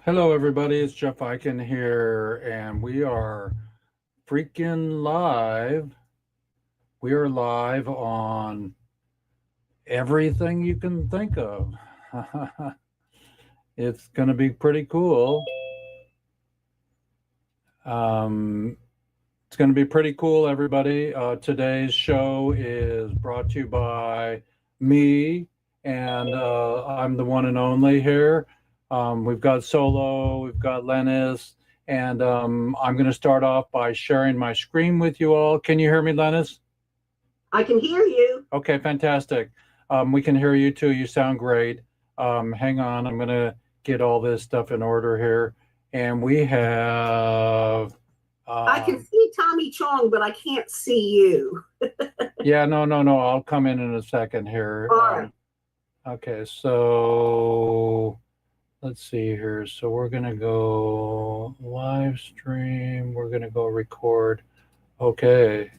Hello, everybody. It's Jeff Eichen here, and we are freaking live. We are live on everything you can think of. It's going to be pretty cool. It's going to be pretty cool, everybody. Today's show is brought to you by me, and I'm the one and only here. We've got Solo, we've got Lennis, and I'm going to start off by sharing my screen with you all. Can you hear me, Lennis? I can hear you. Okay, fantastic. We can hear you too. You sound great. Hang on, I'm going to get all this stuff in order here. And we have... I can see Tommy Chong, but I can't see you. Yeah, no. I'll come in a second here. All right. Okay, so let's see here. So we're going to go live stream. We're going to go record. Okay.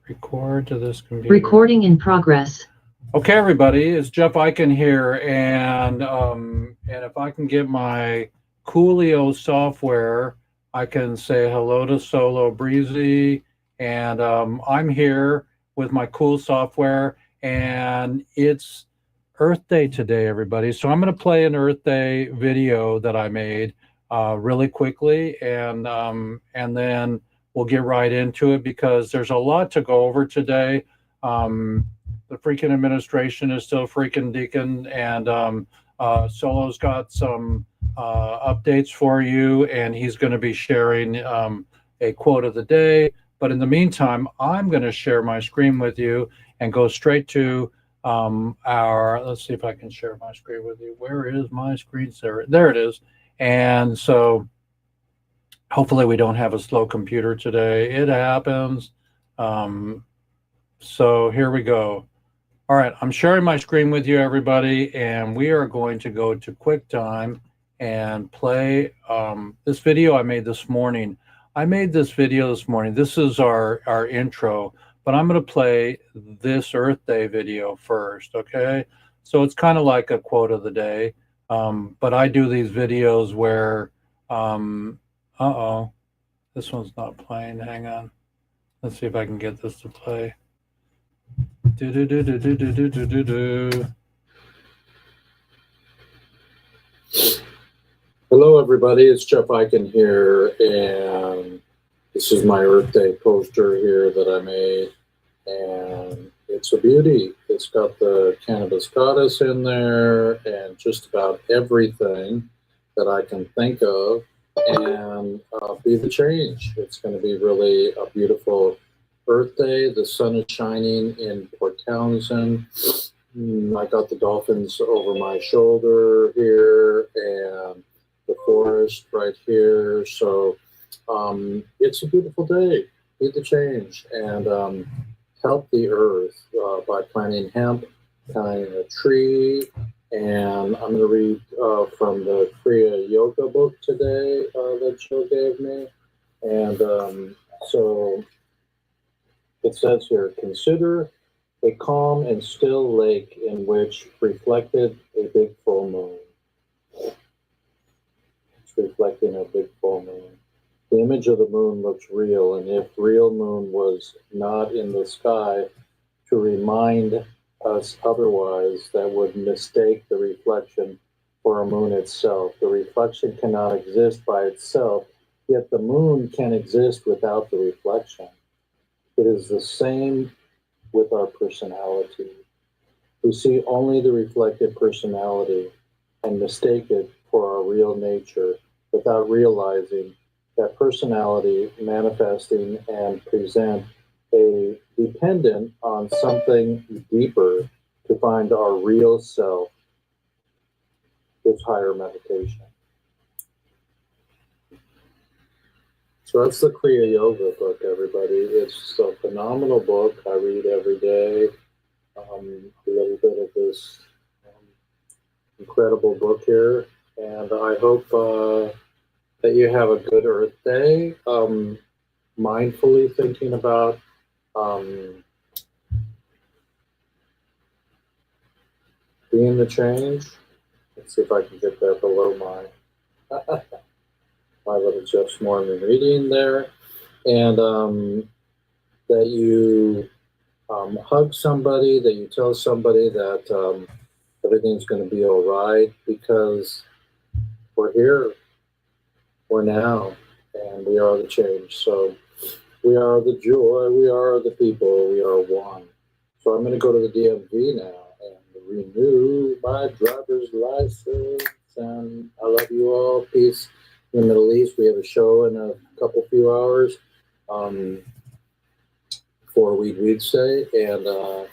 Record to this computer. Recording in progress. Okay, everybody, it's Jeff Eichen here, and if I can get my Coolio software, I can say hello to Solo Breezy, and I'm here with my cool software, and it's Earth Day today, everybody. So I'm going to play an Earth Day video that I made really quickly, and then we'll get right into it because there's a lot to go over today. The freaking administration is still freaking deacon, and Solo's got some updates for you, and he's going to be sharing a quote of the day. But in the meantime, I'm going to share my screen with you and go straight to let's see if I can share my screen with you. Where is my screen? There it is. And so hopefully we don't have a slow computer today. It happens. So here we go. All right, I'm sharing my screen with you, everybody, and we are going to go to QuickTime and play this video I made this morning. This is our intro, but I'm going to play this Earth Day video first, okay? So it's kind of like a quote of the day, but I do these videos where, this one's not playing. Hang on. Let's see if I can get this to play. Hello, everybody. It's Jeff Eichen here, and this is my Earth Day poster here that I made, and it's a beauty. It's got the cannabis goddess in there, and just about everything that I can think of, and be the change. It's going to be really a beautiful Earth Day. The sun is shining in Port Townsend. I got the dolphins over my shoulder here and the forest right here. So it's a beautiful day. Be the change and help the earth by planting hemp, planting a tree. And I'm going to read from the Kriya Yoga book today that Joe gave me. And so it says here, consider a calm and still lake in which reflected a big full moon. It's reflecting a big full moon. The image of the moon looks real, and if real moon was not in the sky to remind us otherwise, that would mistake the reflection for a moon itself. The reflection cannot exist by itself, yet the moon can exist without the reflection. It is the same with our personality. We see only the reflected personality and mistake it for our real nature without realizing that personality manifesting and present a dependent on something deeper to find our real self is higher meditation. So that's the Kriya Yoga book, everybody. It's a phenomenal book. I read every day a little bit of this incredible book here. And I hope that you have a good Earth Day, mindfully thinking about being the change. Let's see if I can get that below my little Jeff's Morning reading there. And that you hug somebody, that you tell somebody that everything's going to be all right, because we're here, we're now, and we are the change. So we are the joy, we are the people, we are one. So I'm going to go to the DMV now and renew my driver's license. And I love you all. Peace in the Middle East. We have a show in a few hours for Weeds Day, and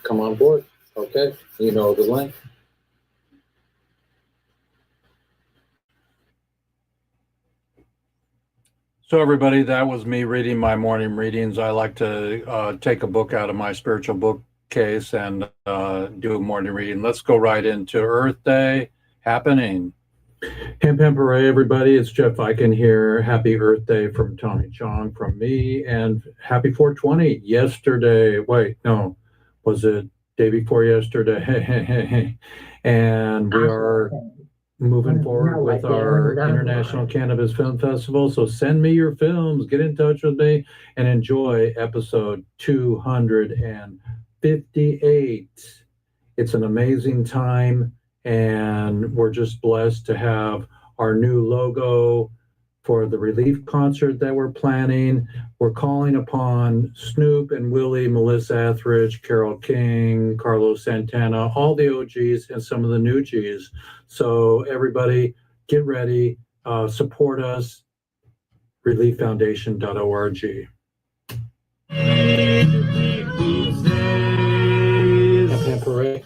come on board. Okay, you know the link. So everybody, that was me reading my morning readings. I like to take a book out of my spiritual bookcase and do a morning reading. Let's go right into Earth Day happening. Hemp Hooray, everybody. It's Jeff Eichen here. Happy Earth Day from Tommy Chong, from me, and happy 420. Yesterday, wait, no, was it day before yesterday? And we are moving forward with our International Cannabis Film Festival. So send me your films, get in touch with me, and enjoy episode 258. It's an amazing time, and we're just blessed to have our new logo for the relief concert that we're planning. We're calling upon Snoop and Willie, Melissa Etheridge, Carole King, Carlos Santana, all the OGs and some of the new Gs. So everybody get ready, support us, relieffoundation.org. Hemp Hooray.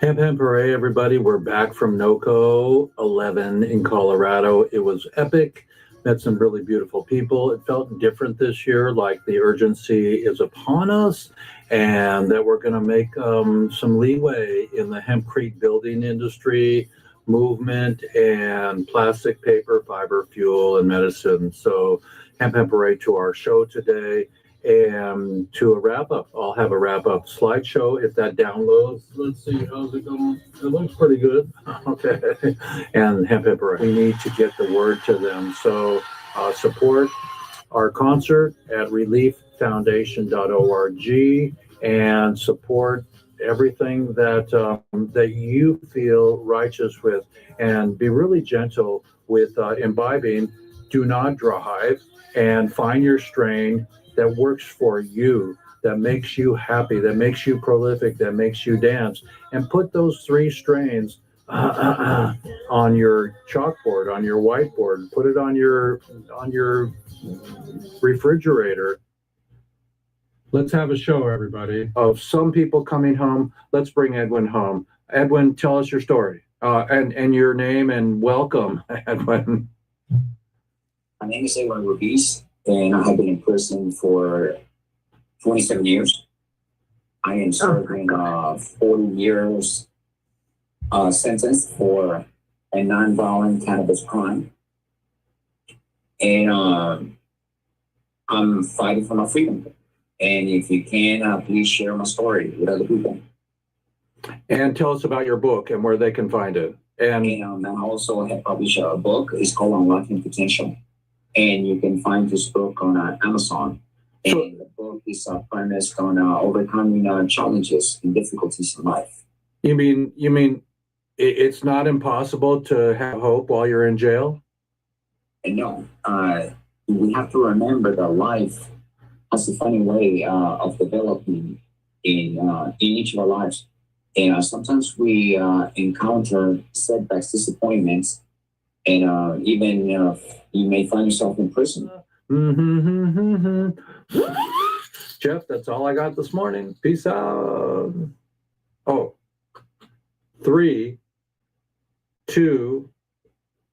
Hemp Hooray, everybody. We're back from NOCO 11 in Colorado. It was epic. Met some really beautiful people. It felt different this year, like the urgency is upon us and that we're going to make some leeway in the hempcrete building industry, movement, and plastic, paper, fiber, fuel, and medicine. So Hemp Hooray to our show today. And to a wrap up, I'll have a wrap up slideshow if that downloads. Let's see, how's it going? It looks pretty good. Okay. And Hemp Hooray, we need to get the word to them. So support our concert at relieffoundation.org and support everything that you feel righteous with, and be really gentle with imbibing. Do not drive, and find your strain that works for you, that makes you happy, that makes you prolific, that makes you dance, and put those 3 strains on your chalkboard, on your whiteboard, put it on your refrigerator. Let's have a show, everybody, of some people coming home. Let's bring Edwin home. Edwin, tell us your story and your name, and welcome, Edwin. My name is Edwin Ruiz, and I have been in prison for 27 years. I am serving 40 years sentence for a nonviolent cannabis crime. And I'm fighting for my freedom. And if you can, please share my story with other people. And tell us about your book and where they can find it. And I also have published a book. It's called Unlocking Potential. And you can find this book on Amazon. And the book is premised on overcoming challenges and difficulties in life. You mean it's not impossible to have hope while you're in jail? And no, we have to remember that life has a funny way of developing in each of our lives. And sometimes we encounter setbacks, disappointments, and even you may find yourself in prison. Jeff, that's all I got this morning. Peace out. Oh, 3, 2,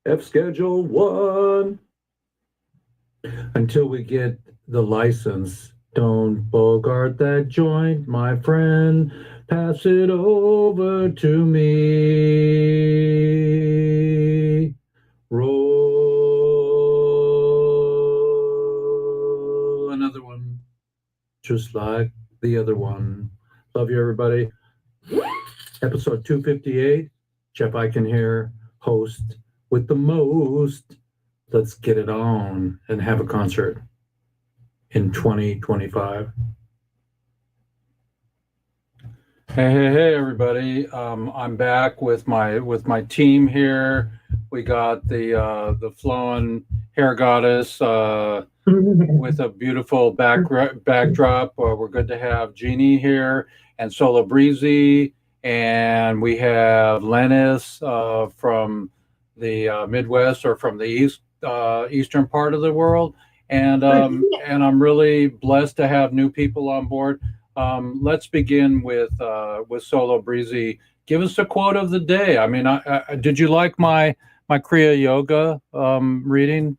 F schedule 1. Until we get the license, don't bogart that joint, my friend. Pass it over to me. Roll another one, just like the other one. Love you, everybody. Episode 258. Jeff Eichen here, host with the most. Let's get it on and have a concert in 2025. Hey, everybody! I'm back with my team here. We got the flowing hair goddess with a beautiful backdrop. We're good to have Jeannie here and Solo Breezy, and we have Lennis from the Midwest or from the eastern part of the world, and I'm really blessed to have new people on board. Let's begin with Solo Breezy. Give us a quote of the day. I mean, did you like my Kriya Yoga reading?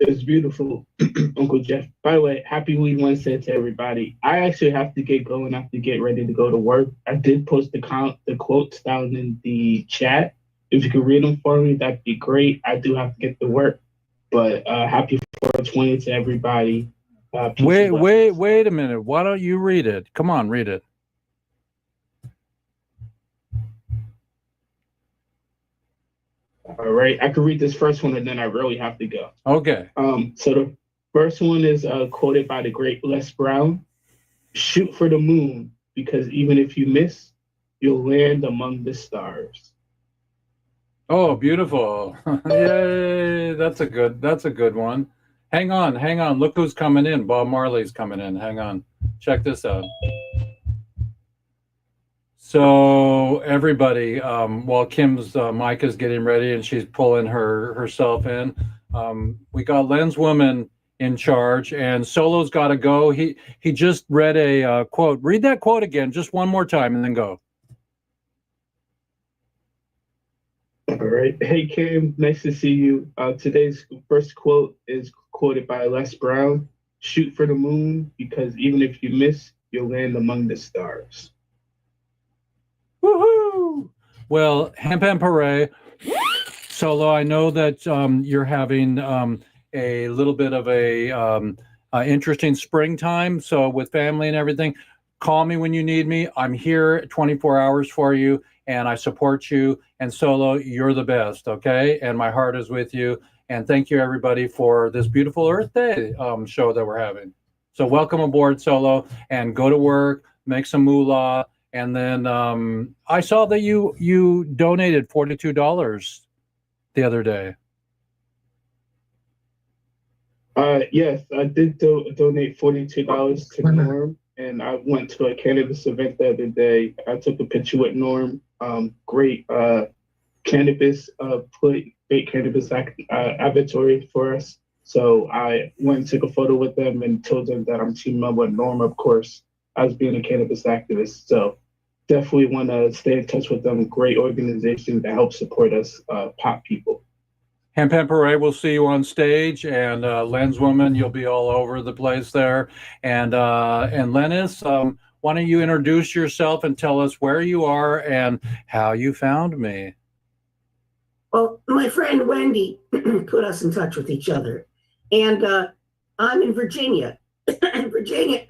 It's beautiful, Uncle Jeff. By the way, happy Weed Wednesday to everybody. I actually have to get going. I have to get ready to go to work. I did post the quotes down in the chat. If you could read them for me, that'd be great. I do have to get to work, but happy 420 to everybody. Wait a minute. Why don't you read it? Come on, read it. All right, I could read this first one and then I really have to go. Okay. So the first one is quoted by the great Les Brown. Shoot for the moon, because even if you miss, you'll land among the stars. Oh, beautiful. Yay. That's a good one. Hang on. Look who's coming in. Bob Marley's coming in. Hang on. Check this out. So everybody, while Kim's mic is getting ready and she's pulling herself in, we got Lens Woman in charge, and Solo's got to go. He just read a quote. Read that quote again, just one more time, and then go. All right. Hey, Kim, nice to see you. Today's first quote is quoted by Les Brown. Shoot for the moon, because even if you miss, you'll land among the stars. Woohoo! Well, Hemp Hooray. Solo, I know that you're having a little bit of a interesting springtime. So with family and everything, call me when you need me. I'm here 24 hours for you, and I support you. And Solo, you're the best, okay? And my heart is with you. And thank you, everybody, for this beautiful Earth Day show that we're having. So welcome aboard, Solo, and go to work, make some moolah. And then I saw that you donated $42 the other day. Yes, I did donate $42 to Norm, and I went to a cannabis event the other day. I took a picture with Norm. Great cannabis, fake cannabis inventory for us. So I went and took a photo with them and told them that I'm teaming up with Norm, of course, as being a cannabis activist. So definitely want to stay in touch with them. Great organization that helps support us pop people. Hemp Hooray, we'll see you on stage, and Lens Woman, you'll be all over the place there. And Lennis, why don't you introduce yourself and tell us where you are and how you found me? Well, my friend Wendy put us in touch with each other. And I'm in Virginia. Virginia,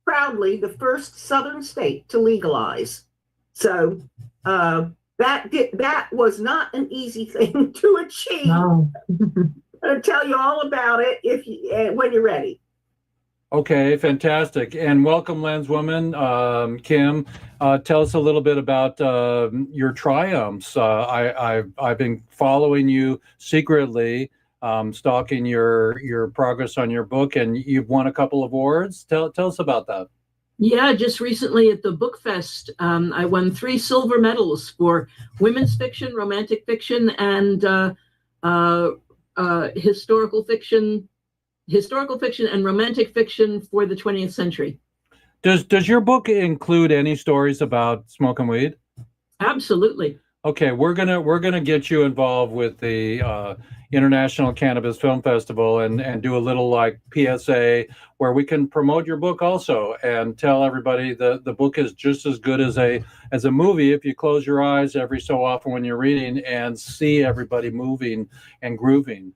proudly the first Southern state to legalize. So that was not an easy thing to achieve. No. I'll tell you all about it when you're ready. Okay, fantastic. And welcome, Lens Woman. Kim, tell us a little bit about your triumphs. I've been following you secretly, stalking your progress on your book, and you've won a couple of awards. Tell us about that. Yeah, just recently at the Book Fest, I won 3 silver medals for women's fiction, romantic fiction, and historical fiction and romantic fiction for the 20th century. Does your book include any stories about smoking weed? Absolutely. Okay, we're gonna get you involved with the International Cannabis Film Festival and do a little like PSA where we can promote your book also and tell everybody the book is just as good as a movie if you close your eyes every so often when you're reading and see everybody moving and grooving.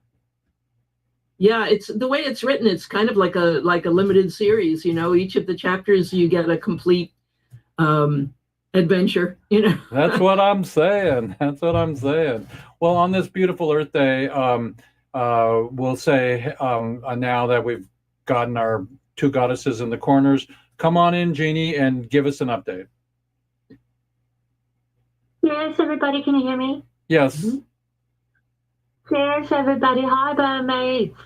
Yeah, it's the way it's written. It's kind of like a limited series. You know, each of the chapters you get a complete adventure, you know. That's what I'm saying. That's what I'm saying. Well, on this beautiful Earth Day, we'll say now that we've gotten our two goddesses in the corners, come on in, Jeannie, and give us an update. Yes, everybody, can you hear me? Yes. Yes, everybody. Hi there, mates.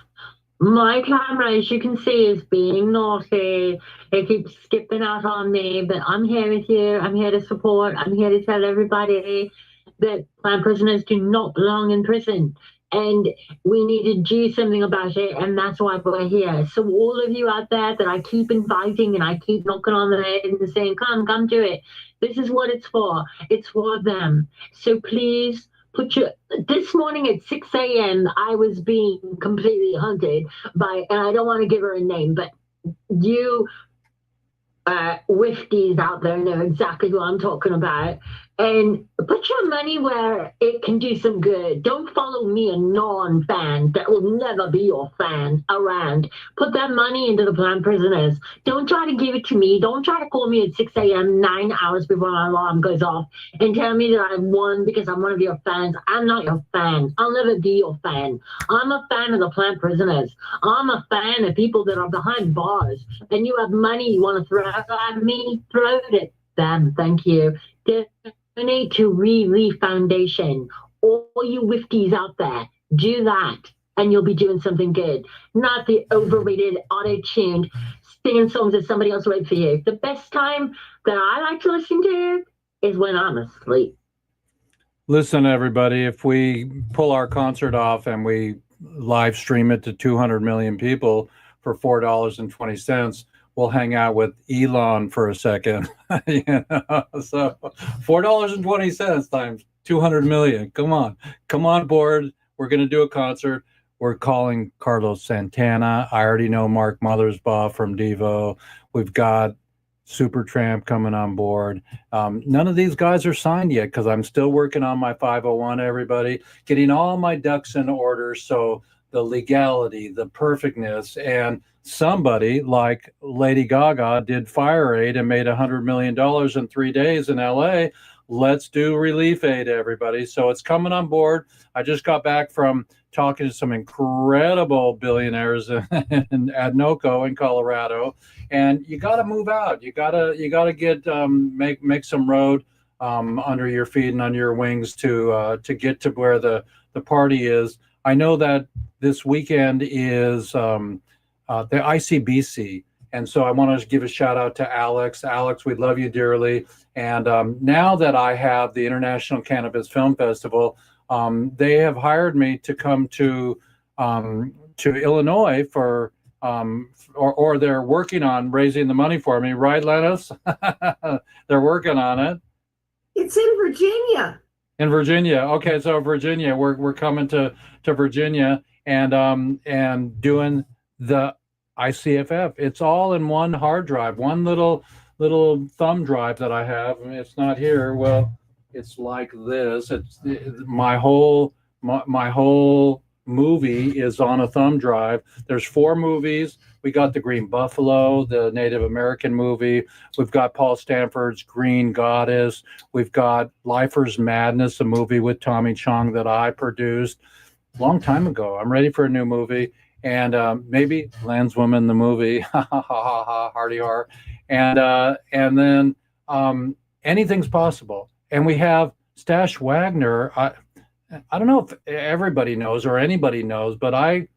My camera, as you can see, is being naughty. It keeps skipping out on me, but I'm here with you. I'm here to support. I'm here to tell everybody that planned prisoners do not belong in prison. And we need to do something about it, and that's why we're here. So all of you out there that I keep inviting and I keep knocking on the head and saying, come do it. This is what it's for. It's for them. So please this morning at 6 a.m. I was being completely hunted by, and I don't want to give her a name, but you wifties out there know exactly who I'm talking about. And put your money where it can do some good. Don't follow me, a non-fan that will never be your fan, around. Put that money into the planned prisoners. Don't try to give it to me. Don't try to call me at 6 a.m., 9 hours before my alarm goes off, and tell me that I won because I'm one of your fans. I'm not your fan. I'll never be your fan. I'm a fan of the planned prisoners. I'm a fan of people that are behind bars. And you have money you want to throw at me, throw it at them. Thank you. Donate to Relief Foundation. All you wifties out there, do that, and you'll be doing something good. Not the overrated, auto-tuned, singing songs that somebody else wrote for you. The best time that I like to listen to is when I'm asleep. Listen, everybody, if we pull our concert off and we live stream it to 200 million people for $4.20, we'll hang out with Elon for a second. You know? So $4.20 times 200 million. Come on board. We're going to do a concert. We're calling Carlos Santana. I already know Mark Mothersbaugh from Devo. We've got Supertramp coming on board. None of these guys are signed yet because I'm still working on my 501, everybody, getting all my ducks in order. So the legality, the perfectness, and somebody like Lady Gaga did Fire Aid and made $100 million in 3 days in LA. Let's do Relief Aid, everybody. So it's coming on board. I just got back from talking to some incredible billionaires at NOCO in Colorado, and you got to move out. You gotta get make some road under your feet and under your wings to get to where the party is. I know that this weekend is the ICBC. And so I want to give a shout out to Alex. Alex, we love you dearly. And now that I have the International Cannabis Film Festival, they have hired me to come to Illinois for, or they're working on raising the money for me. Right, Lennis? They're working on it. It's in Virginia. In Virginia. Okay, so Virginia, we're coming to Virginia and doing the ICFF. It's all in one hard drive, one little thumb drive that I have. I mean, it's not here. Well, it's like this. It's my whole movie is on a thumb drive. There's 4 movies. We got the Green Buffalo, the Native American movie. We've got Paul Stanford's Green Goddess. We've got Lifer's Madness, a movie with Tommy Chong that I produced a long time ago. I'm ready for a new movie. And maybe Landswoman, the movie, ha ha ha ha, hardy har, and then anything's possible. And we have Stash Wagner. I don't know if everybody knows or anybody knows, but I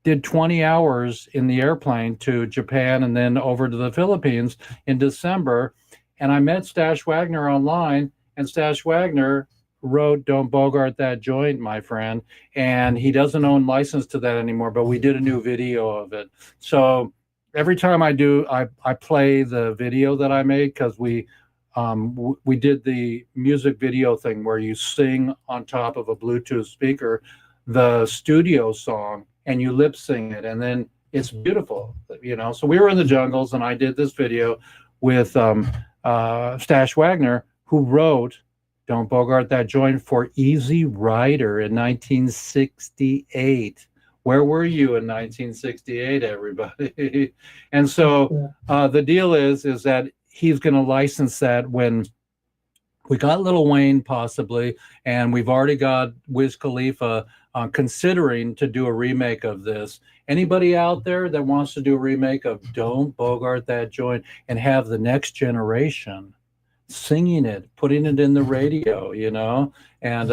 did 20 hours in the airplane to Japan and then over to the Philippines in December, and I met Stash Wagner online, and Stash Wagner wrote "Don't Bogart That Joint," my friend, and he doesn't own license to that anymore, but we did a new video of it. So every time I play the video that I made, because we did the music video thing where you sing on top of a Bluetooth speaker the studio song and you lip sing it, and then it's beautiful, you know. So we were in the jungles and I did this video with Stash Wagner, who wrote "Don't Bogart That Joint" for Easy Rider in 1968. Where were you in 1968, everybody? And so the deal is that he's going to license that when We got Lil Wayne possibly, and we've already got Wiz Khalifa considering to do a remake of this. Anybody out there that wants to do a remake of Don't Bogart That Joint and have the next generation singing it, putting it in the radio, you know? And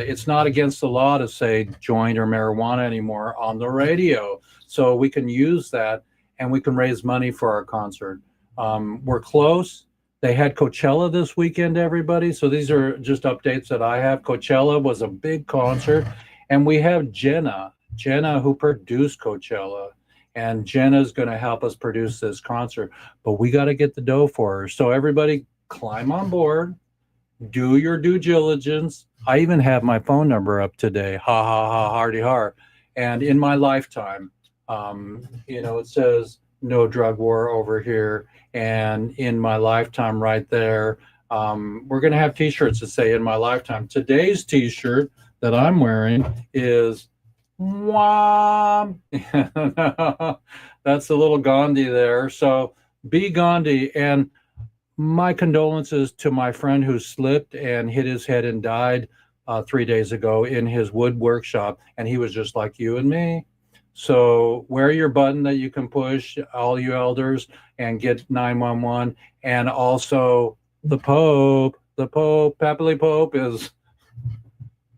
it's not against the law to say joint or marijuana anymore on the radio. So we can use that and we can raise money for our concert. We're close. They had Coachella this weekend, everybody. So these are just updates that I have. Coachella was a big concert. And we have Jenna who produced Coachella. And Jenna's going to help us produce this concert. But we got to get the dough for her. So everybody climb on board. Do your due diligence. I even have my phone number up today. Ha, ha, ha, hardy har. And in my lifetime, it says no drug war over here. And in my lifetime right there, we're going to have t-shirts that say in my lifetime. Today's t-shirt that I'm wearing is Wham. That's a little Gandhi there. So be Gandhi. And my condolences to my friend who slipped and hit his head and died 3 days ago in his wood workshop. And he was just like you and me. So wear your button that you can push, all you elders, and get 911. And also the Pope, Papally Pope is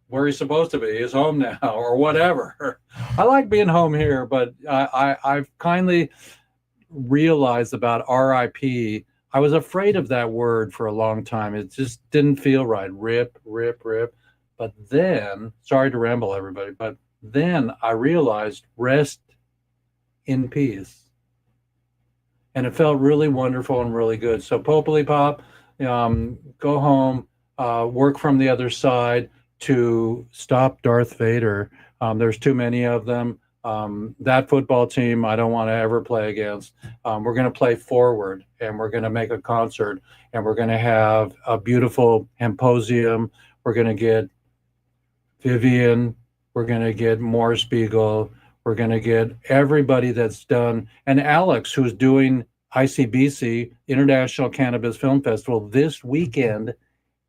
where he's supposed to be. He's home now or whatever. I like being home here, but I've kindly realized about RIP. I was afraid of that word for a long time. It just didn't feel right. Rip. But then, sorry to ramble everybody, but then I realized rest in peace. And it felt really wonderful and really good. So Popely Pop, go home, work from the other side to stop Darth Vader. There's too many of them. That football team, I don't want to ever play against. We're going to play forward, and we're going to make a concert, and we're going to have a beautiful symposium. We're going to get Vivian. We're going to get Morris Spiegel. We're going to get everybody that's done. And Alex, who's doing ICBC, International Cannabis Film Festival, this weekend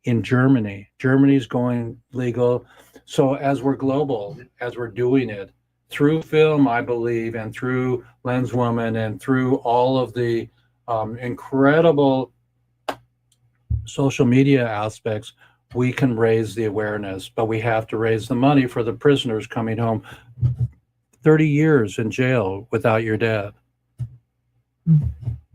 in Germany. Germany's going legal. So as we're global, as we're doing it, through film, I believe, and through Lenswoman and through all of the incredible social media aspects, we can raise the awareness, but we have to raise the money for the prisoners coming home 30 years in jail without your dad.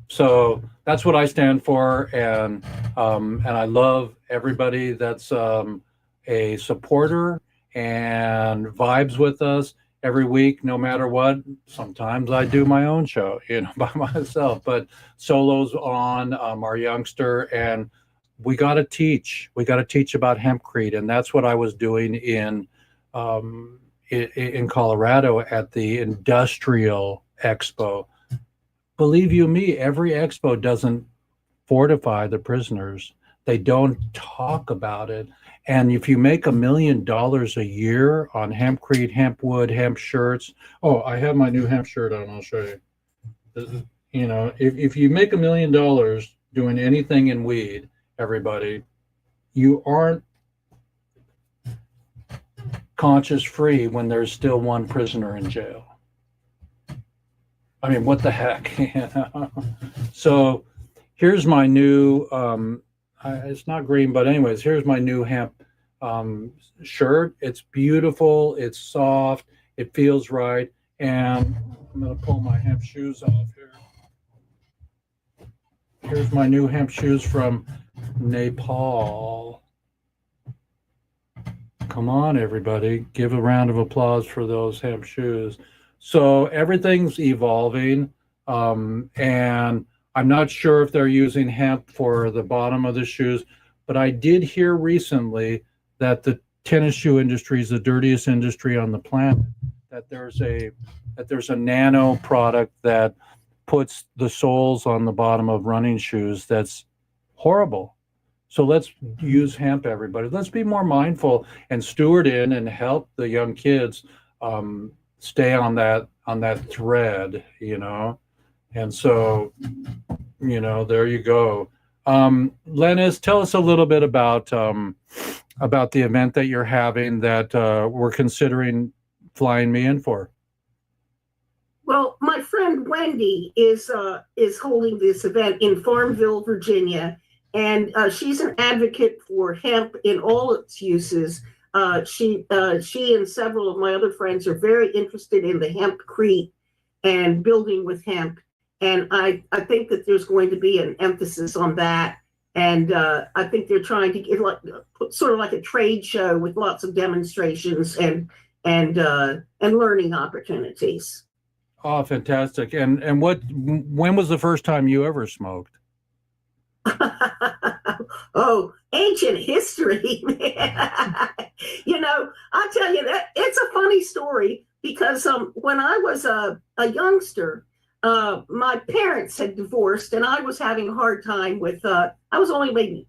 So that's what I stand for, and I love everybody that's a supporter and vibes with us every week, no matter what. Sometimes I do my own show, by myself, but Solo's on our youngster, and we got to teach about hempcrete. And that's what I was doing in Colorado at the Industrial Expo. Believe you me, every expo doesn't fortify the prisoners. They don't talk about it. And if you make $1 million a year on hempcrete, hemp wood, hemp shirts. Oh, I have my new hemp shirt on. I'll show you. This is, if you make $1 million doing anything in weed, everybody, you aren't conscious free when there's still one prisoner in jail. I mean, what the heck? So here's my new, it's not green, but anyways, here's my new hemp shirt. It's beautiful. It's soft. It feels right. And I'm going to pull my hemp shoes off here. Here's my new hemp shoes from Nepal. Come on, everybody. Give a round of applause for those hemp shoes. So everything's evolving. And I'm not sure if they're using hemp for the bottom of the shoes, but I did hear recently that the tennis shoe industry is the dirtiest industry on the planet, that there's a nano product that puts the soles on the bottom of running shoes. That's horrible. So let's use hemp, everybody. Let's be more mindful and steward in and help the young kids stay on that thread, And so, there you go. Lennis, tell us a little bit about the event that you're having that we're considering flying me in for. Well, my friend Wendy is holding this event in Farmville, Virginia, and she's an advocate for hemp in all its uses. She and several of my other friends are very interested in the hempcrete and building with hemp, and I think that there's going to be an emphasis on that. And I think they're trying to get sort of like a trade show with lots of demonstrations and learning opportunities. Oh, fantastic! And when was the first time you ever smoked? Oh, ancient history, man. I'll tell you that it's a funny story because when I was a youngster, my parents had divorced and I was having a hard time with, I was only maybe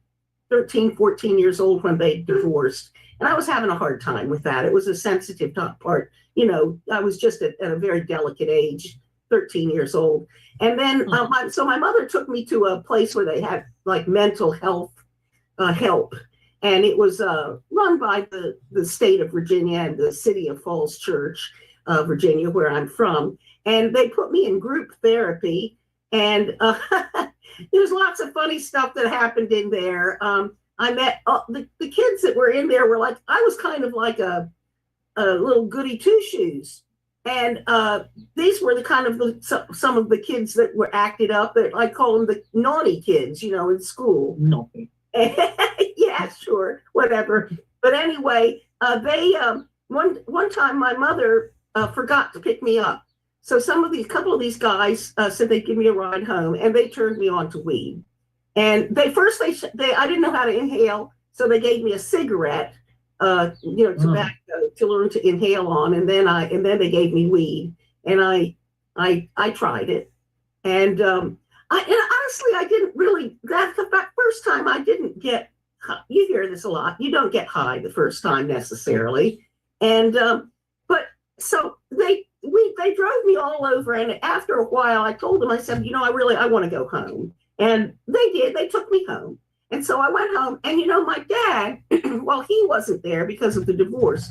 13, 14 years old when they divorced. And I was having a hard time with that. It was a sensitive part. I was just at a very delicate age, 13 years old. And then, so my mother took me to a place where they had like mental health help. And it was run by the state of Virginia and the city of Falls Church, Virginia, where I'm from. And they put me in group therapy. And there's lots of funny stuff that happened in there. I met the kids that were in there were like, I was kind of like a little goody two shoes. And these were the kind of some of the kids that were acted up. That I call them the naughty kids, in school. Naughty. Yeah, sure, whatever. But anyway, they one time my mother forgot to pick me up. So a couple of these guys said they'd give me a ride home, and they turned me on to weed. And I didn't know how to inhale, so they gave me a cigarette, tobacco to learn to inhale on, and then they gave me weed, and I tried it, and honestly I didn't really. That's the first time I didn't get. You hear this a lot. You don't get high the first time necessarily, and but so they drove me all over, and after a while I told them, I said, I want to go home. And they did. They took me home. And so I went home. And, my dad, well, he wasn't there because of the divorce.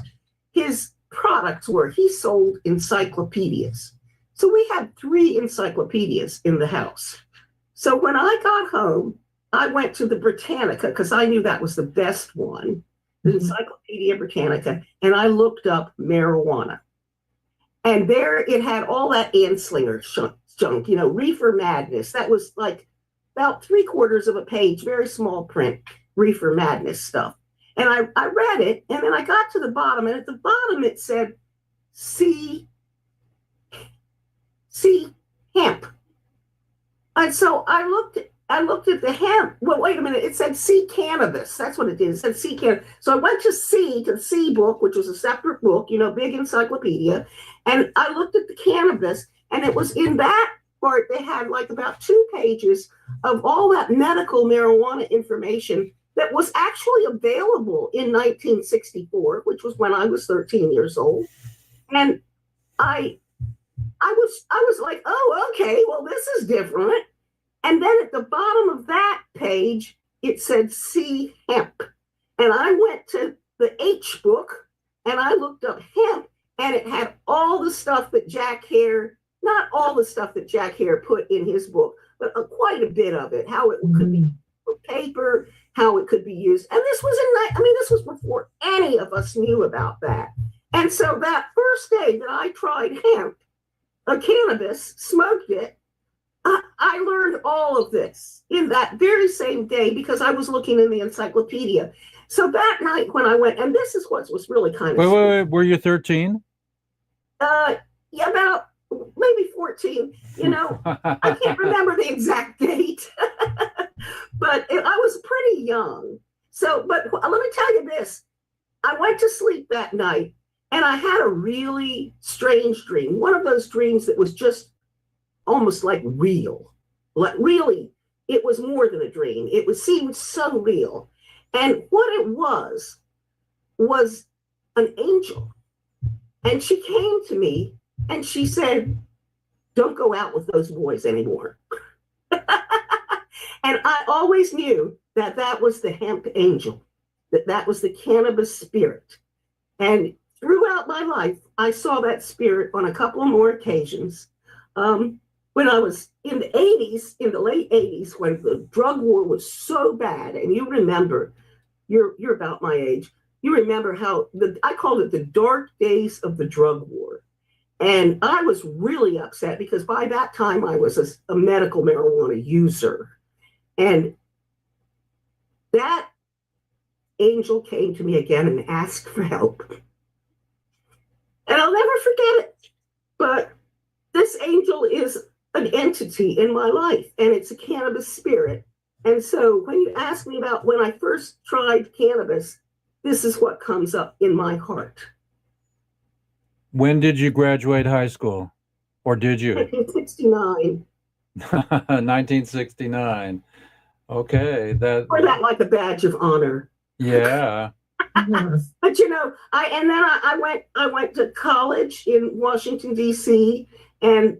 His products he sold encyclopedias. So we had 3 encyclopedias in the house. So when I got home, I went to the Britannica because I knew that was the best one, the Encyclopedia Britannica. And I looked up marijuana. And there it had all that Anslinger junk, reefer madness. That was like about 3/4 of a page, very small print, reefer madness stuff. And I read it, and then I got to the bottom, and at the bottom it said, see hemp. And so I looked at the hemp. Well, wait a minute. It said see cannabis. That's what it did. It said see cannabis. So I went to the C book, which was a separate book, big encyclopedia. And I looked at the cannabis, and it was in that part. They had like about 2 pages of all that medical marijuana information that was actually available in 1964, which was when I was 13 years old. And I was like, oh, okay, well, this is different. And then at the bottom of that page, it said see hemp. And I went to the H book and I looked up hemp, and it had all the stuff that Jack Hare, not all the stuff that Jack Hare put in his book, but quite a bit of it, how it could be for paper, how it could be used. And this was this was before any of us knew about that. And so that first day that I tried hemp, cannabis, smoked it, I learned all of this in that very same day because I was looking in the encyclopedia. So that night when I went, and this is what was really kind of wait, were you 13? Yeah, about maybe 14. I can't remember the exact date, but I was pretty young. So, but let me tell you this. I went to sleep that night and I had a really strange dream. One of those dreams that was just almost like real. Like really, it was more than a dream. It seemed so real. And what it was an angel. And she came to me and she said, don't go out with those boys anymore. And I always knew that that was the hemp angel, that that was the cannabis spirit. And throughout my life, I saw that spirit on a couple of more occasions. When I was in the 80s, in the late 80s, when the drug war was so bad, and you remember, you're about my age, you remember how I called it the dark days of the drug war. And I was really upset because by that time I was a medical marijuana user. And that angel came to me again and asked for help. And I'll never forget it. But this angel is an entity in my life, and it's a cannabis spirit. And so when you ask me about when I first tried cannabis, this is what comes up in my heart. When did you graduate high school? Or did you? 1969. 1969. Okay. Or that like a badge of honor. Yeah. But you know, I went to college in Washington, D.C., and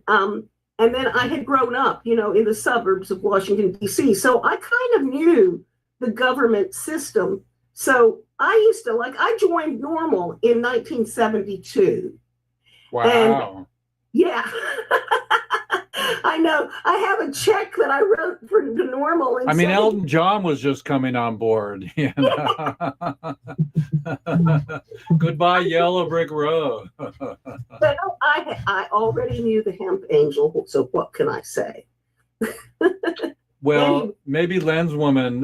then I had grown up, you know, in the suburbs of Washington, D.C. So I kind of knew the government system. So I joined Normal in 1972. Wow. And, yeah. I know. I have a check that I wrote for the Normal. I mean, Elton John was just coming on board. You know? Goodbye, Yellow Brick Road. So I already knew the hemp angel, so what can I say? Well, maybe Lens Woman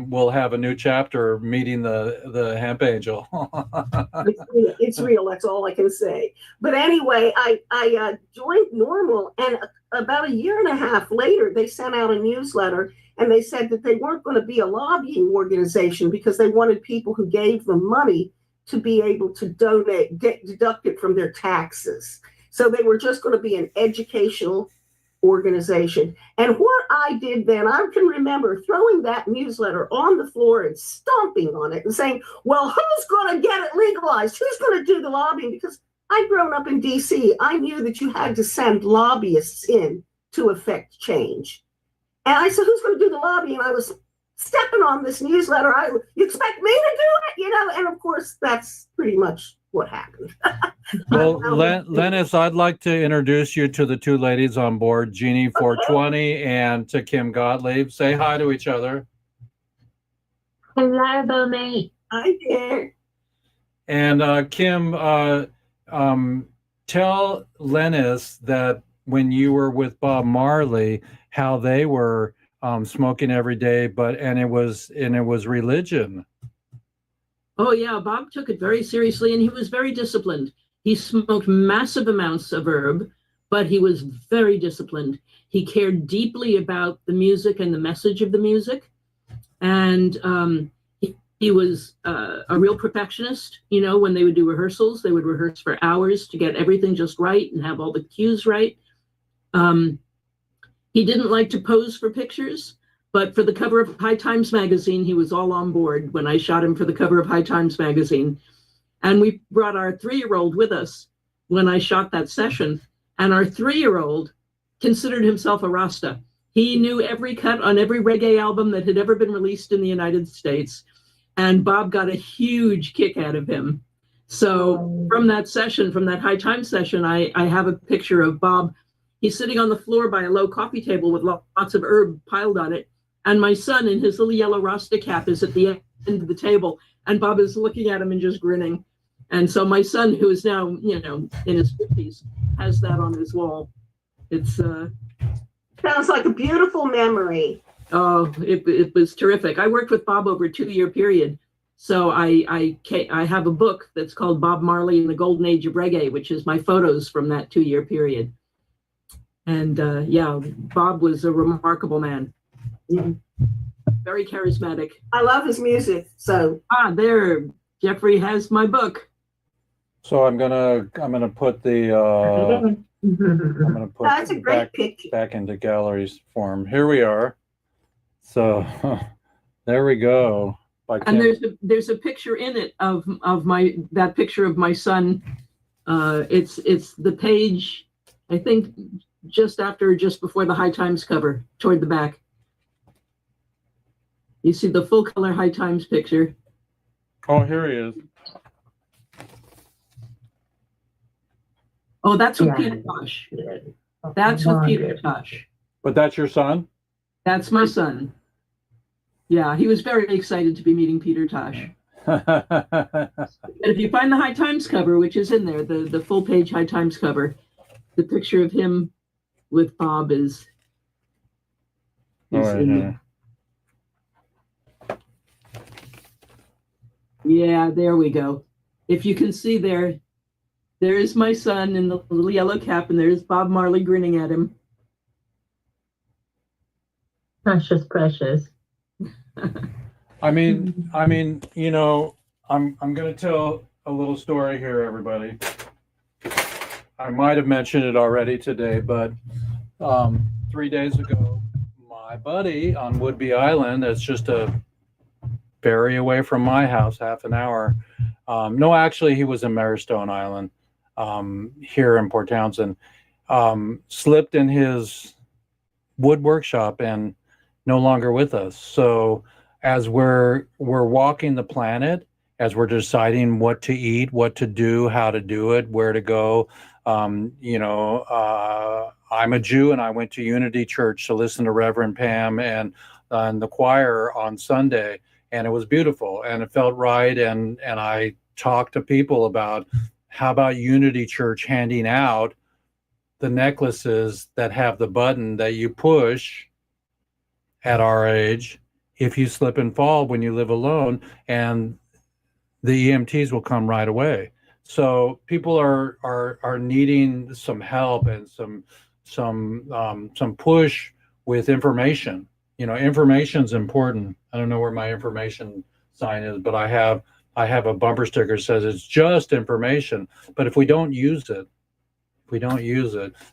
will have a new chapter meeting the hemp angel. It's real. That's all I can say. But anyway, I joined Normal, and about a year and a half later, they sent out a newsletter, and they said that they weren't going to be a lobbying organization because they wanted people who gave them money to be able to deduct it from their taxes. So they were just going to be an educational organization. And what I did then, I can remember throwing that newsletter on the floor and stomping on it and saying, well, who's going to get it legalized? Who's going to do the lobbying? Because I'd grown up in DC. I knew that you had to send lobbyists in to effect change. And I said, who's going to do the lobbying? I was stepping on this newsletter. You expect me to do it? You know, and of course, that's pretty much what happened. Well, Lennis, I'd like to introduce you to the two ladies on board, Jeannie 420 and to Kim Gottlieb. Say hi to each other. Hello, Bowmate. Hi there. And Kim, tell Lennis that when you were with Bob Marley, how they were smoking every day, and it was religion. Oh yeah, Bob took it very seriously, and he was very disciplined. He smoked massive amounts of herb, but he was very disciplined. He cared deeply about the music and the message of the music, and he was a real perfectionist. You know, when they would do rehearsals, they would rehearse for hours to get everything just right and have all the cues right. He didn't like to pose for pictures, but for the cover of High Times magazine, he was all on board when I shot him for the cover of High Times magazine. And we brought our 3-year-old with us when I shot that session. And our 3-year-old considered himself a Rasta. He knew every cut on every reggae album that had ever been released in the United States. And Bob got a huge kick out of him. So from that session, from that High Times session, I have a picture of Bob. He's sitting on the floor by a low coffee table with lots of herb piled on it. And my son in his little yellow Rasta cap is at the end of the table. And Bob is looking at him and just grinning. And so my son, who is now, you know, in his 50s, has that on his wall. It's sounds like a beautiful memory. Oh, it was terrific. I worked with Bob over a 2-year period. So I have a book that's called Bob Marley and the Golden Age of Reggae, which is my photos from that 2-year period. And yeah, Bob was a remarkable man. Very charismatic. I love his music. So there, Jeffrey has my book. So I'm gonna put the that's a great picture. Back into galleries form. Here we are. So there we go. And there's a picture in it of that picture of my son. It's the page, I think, just before the High Times cover, toward the back. You see the full color High Times picture. Oh, here he is. Oh, that's with Yeah. Peter Tosh. That's with Peter Tosh. But that's your son? That's my son. Yeah, he was very excited to be meeting Peter Tosh. And if you find the High Times cover, which is in there, the full page High Times cover, the picture of him with Bob is Right in here. there. Yeah, there we go. If you can see there is my son in the little yellow cap, and there's Bob Marley grinning at him. Precious, precious. I mean, you know, I'm going to tell a little story here, everybody. I might have mentioned it already today, but 3 days ago, my buddy on Woodby Island, that's just a ferry away from my house, half an hour. No, actually, he was in Marystone Island, here in Port Townsend. Slipped in his wood workshop and no longer with us. So as we're walking the planet, as we're deciding what to eat, what to do, how to do it, where to go, you know, I'm a Jew and I went to Unity Church to listen to Reverend Pam and the choir on Sunday, and it was beautiful and it felt right. And I talked to people about how about Unity Church handing out the necklaces that have the button that you push at our age if you slip and fall when you live alone, and the EMTs will come right away. So people are needing some help and some push with information. You know, information's important. I don't know where my information sign is, but I have a bumper sticker that says it's just information. But if we don't use it,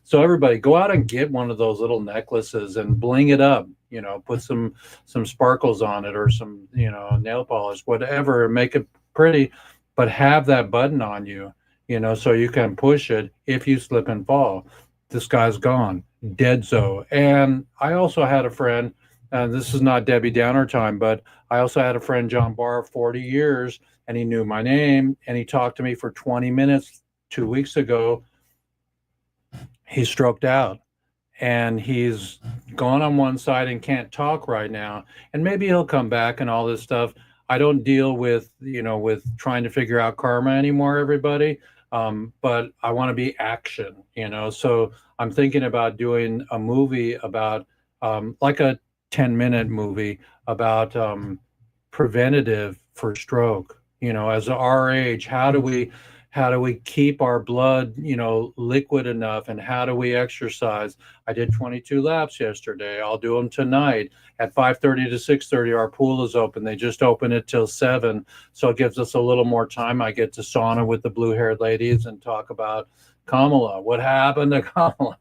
so everybody go out and get one of those little necklaces and bling it up, you know, put some sparkles on it or some, you know, nail polish, whatever, make it pretty, but have that button on you, you know, so you can push it if you slip and fall. This guy's gone, dead-zo. And I also had a friend, and this is not Debbie Downer time, but I also had a friend, John Barr, 40 years, and he knew my name, and he talked to me for 20 minutes 2 weeks ago. He stroked out and he's gone on one side and can't talk right now. And maybe he'll come back and all this stuff. I don't deal with, you know, with trying to figure out karma anymore, everybody. But I want to be action, you know. So I'm thinking about doing a movie about like a 10-minute movie about preventative for stroke. You know, as our age, how do we keep our blood, you know, liquid enough, and how do we exercise? I did 22 laps yesterday. I'll do them tonight at 5:30 to 6:30. Our pool is open. They just open it till 7, so it gives us a little more time. I get to sauna with the blue-haired ladies and talk about Kamala, what happened to Kamala,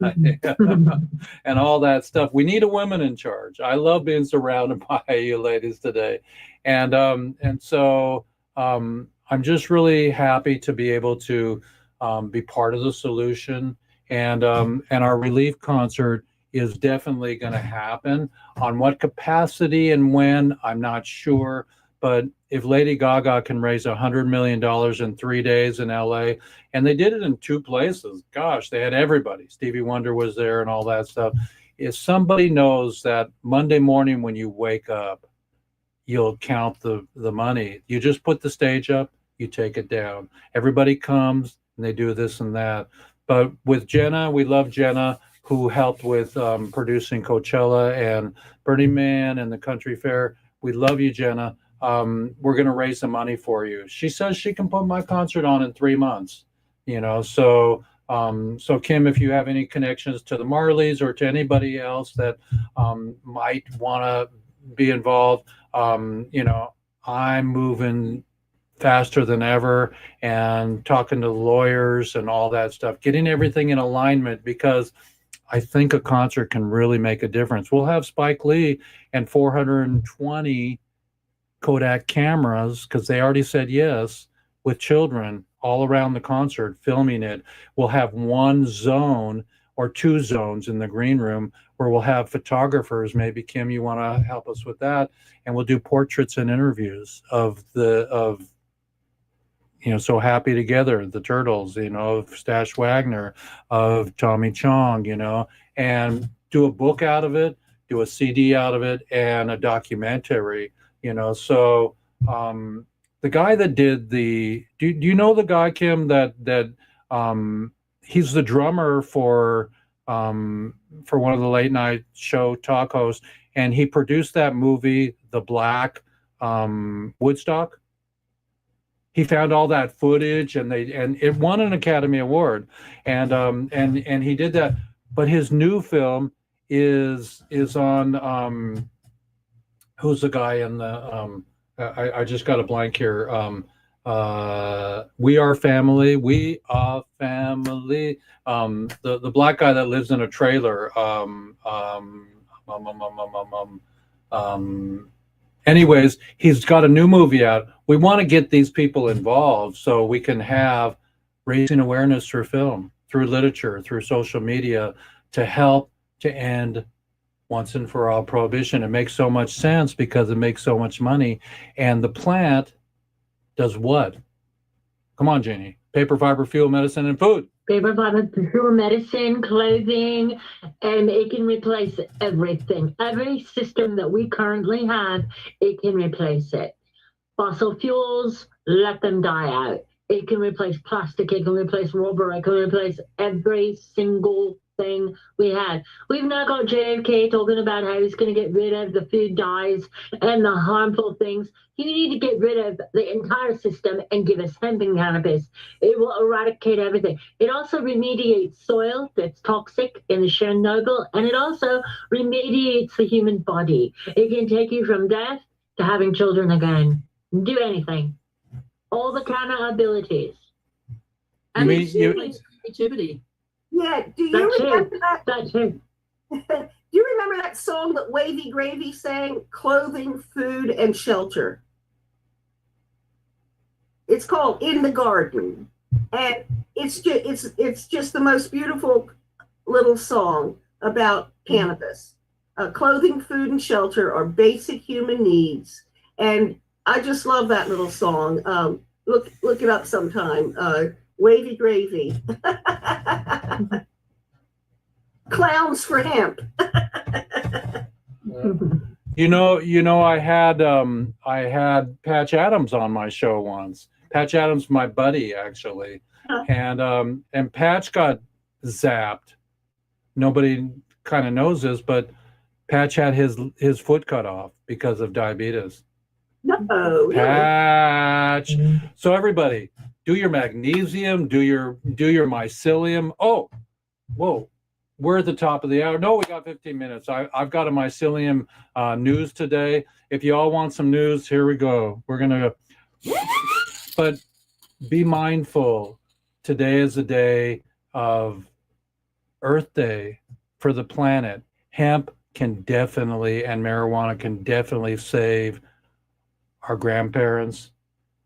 and all that stuff. We need a woman in charge. I love being surrounded by you ladies today, and so. I'm just really happy to be able to be part of the solution, and our relief concert is definitely going to happen. On what capacity and when, I'm not sure, but if Lady Gaga can raise $100 million in 3 days in LA, and they did it in 2 places, gosh, they had everybody. Stevie Wonder was there and all that stuff. If somebody knows that Monday morning when you wake up, you'll count the money, you just put the stage up, you take it down. Everybody comes and they do this and that. But with Jenna, we love Jenna, who helped with producing Coachella and Burning Man and the Country Fair. We love you, Jenna. We're going to raise some money for you. She says she can put my concert on in 3 months. You know, so Kim, if you have any connections to the Marleys or to anybody else that might want to be involved, you know, I'm moving faster than ever and talking to lawyers and all that stuff, getting everything in alignment, because I think a concert can really make a difference. We'll have Spike Lee and 420 Kodak cameras, because they already said yes, with children all around the concert filming it. We'll have one zone or 2 zones in the green room where we'll have photographers. Maybe Kim, you want to help us with that, and we'll do portraits and interviews of So Happy Together, the Turtles, of Stash Wagner, of Tommy Chong, and do a book out of it, do a CD out of it, and a documentary, So the guy that did do you know the guy, Kim, that he's the drummer for one of the late night show talk hosts, and he produced that movie, The Black Woodstock. He found all that footage, and it won an Academy Award, and he did that. But his new film is on who's the guy in the I just got a blank here. We Are Family. We Are Family. The black guy that lives in a trailer. Anyways, he's got a new movie out. We want to get these people involved so we can have raising awareness through film, through literature, through social media, to help to end once and for all prohibition. It makes so much sense because it makes so much money. And the plant does what? Come on, Jeannie. Paper, fiber, fuel, medicine, and food. Paper, fiber, fuel, medicine, clothing, and it can replace everything. Every system that we currently have, it can replace it. Fossil fuels, let them die out. It can replace plastic, it can replace rubber, it can replace every single thing we had. We've now got JFK talking about how he's going to get rid of the food dyes and the harmful things. You need to get rid of the entire system and give us hemp and cannabis. It will eradicate everything. It also remediates soil that's toxic in the Chernobyl, and it also remediates the human body. It can take you from death to having children again. Do anything. All the Canna abilities. And it stimulates creativity. Yeah, do you remember that? Do you remember that song that Wavy Gravy sang? Clothing, food, and shelter. It's called In the Garden, and it's just the most beautiful little song about cannabis. Clothing, food, and shelter are basic human needs, and I just love that little song. Look it up sometime. Wavy Gravy. Clowns for hemp. I had Patch Adams on my show once. Patch Adams, my buddy, actually, and Patch got zapped. Nobody kind of knows this, but Patch had his foot cut off because of diabetes. No, Patch. So everybody, do your magnesium, do your mycelium. Oh, whoa. We're at the top of the hour. No, we got 15 minutes. I've got a mycelium news today. If you all want some news, here we go. We're going to but be mindful. Today is the day of Earth Day for the planet. Hemp can definitely, and marijuana can definitely save our grandparents,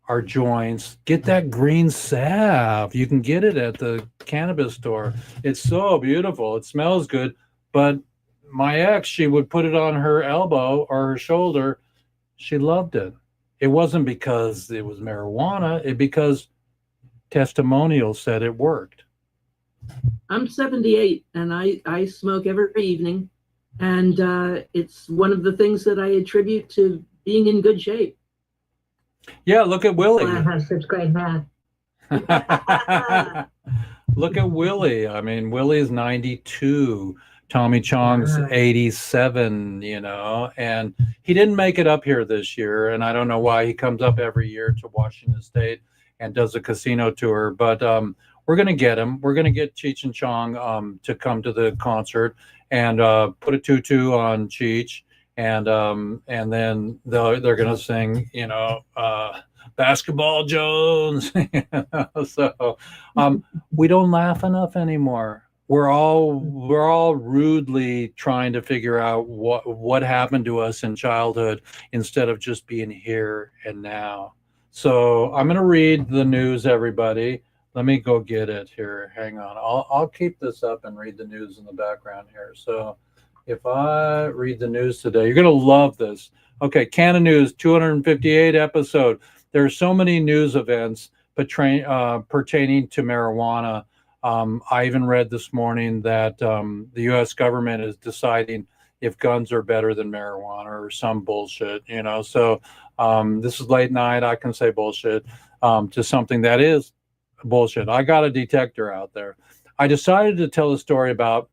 our joints. Get that green salve. You can get it at the cannabis store. It's so beautiful. It smells good. But my ex, she would put it on her elbow or her shoulder. She loved it. It wasn't because it was marijuana. It because testimonials said it worked. I'm 78 and I smoke every evening. And it's one of the things that I attribute to being in good shape. Yeah, look at Willie. I have such great hair. Look at Willie. I mean, Willie's 92. Tommy Chong's 87, and he didn't make it up here this year. And I don't know why. He comes up every year to Washington State and does a casino tour. But we're going to get him. We're going to get Cheech and Chong to come to the concert and put a tutu on Cheech. And then they're going to sing, Basketball Jones. So we don't laugh enough anymore. We're all rudely trying to figure out what happened to us in childhood instead of just being here and now. So I'm going to read the news, everybody. Let me go get it here. Hang on. I'll keep this up and read the news in the background here. So if I read the news today, you're going to love this. Okay, Canna News, 258 episode. There are so many news events pertaining to marijuana. I even read this morning that the U.S. government is deciding if guns are better than marijuana or some bullshit, you know. So this is late night. I can say bullshit to something that is bullshit. I got a detector out there. I decided to tell a story about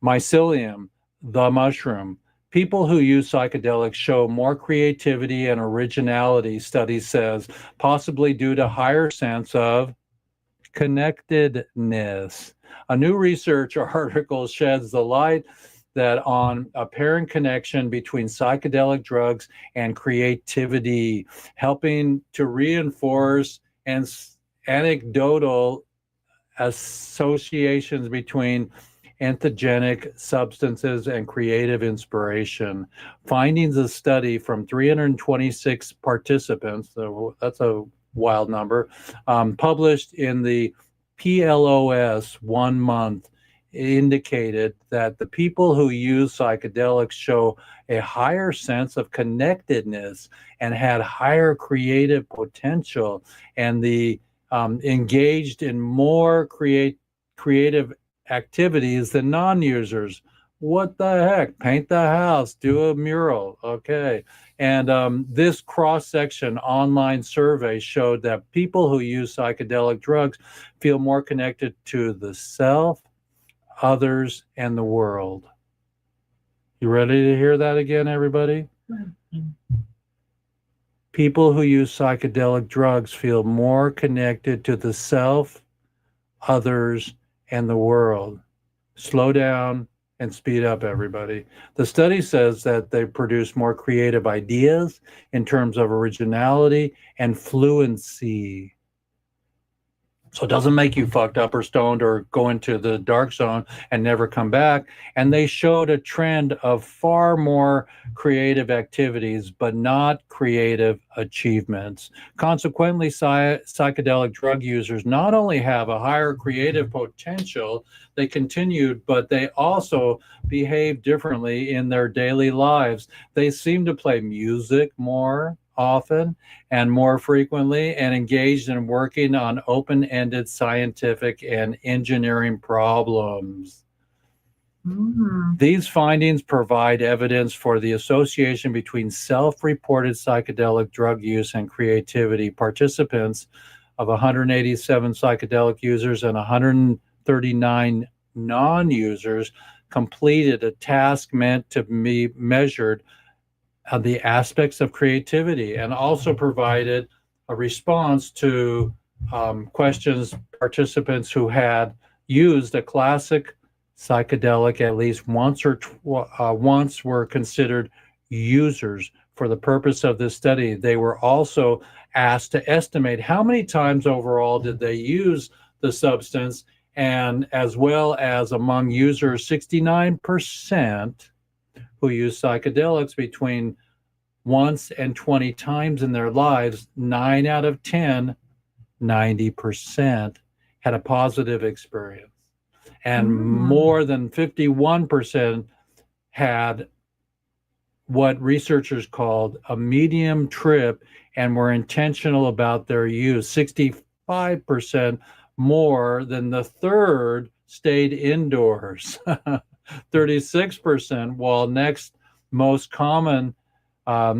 mycelium, the mushroom. People who use psychedelics show more creativity and originality, study says, possibly due to higher sense of connectedness. A new research article sheds the light that on apparent connection between psychedelic drugs and creativity, helping to reinforce and anecdotal associations between entheogenic substances and creative inspiration. Findings of study from 326 participants, so that's a wild number, published in the PLOS 1 month, indicated that the people who use psychedelics show a higher sense of connectedness and had higher creative potential, and the engaged in more creative activities than non-users. What the heck? Paint the house, do a mural. Okay. And this cross-section online survey showed that people who use psychedelic drugs feel more connected to the self, others, and the world. You ready to hear that again, everybody? People who use psychedelic drugs feel more connected to the self, others, and the world. Slow down and speed up, everybody. The study says that they produce more creative ideas in terms of originality and fluency. So it doesn't make you fucked up or stoned or go into the dark zone and never come back. And they showed a trend of far more creative activities, but not creative achievements. Consequently, psychedelic drug users not only have a higher creative potential, they continued, but they also behave differently in their daily lives. They seem to play music more often and more frequently, and engaged in working on open-ended scientific and engineering problems. These findings provide evidence for the association between self-reported psychedelic drug use and creativity. Participants of 187 psychedelic users and 139 non-users completed a task meant to be measured the aspects of creativity, and also provided a response to questions participants who had used a classic psychedelic at least once or once were considered users. For the purpose of this study, they were also asked to estimate how many times overall did they use the substance, and as well as among users, 69% who use psychedelics between once and 20 times in their lives, 9 out of 10, 90%, had a positive experience. And more than 51% had what researchers called a medium trip and were intentional about their use. 65% more than the third stayed indoors. 36%, while next most common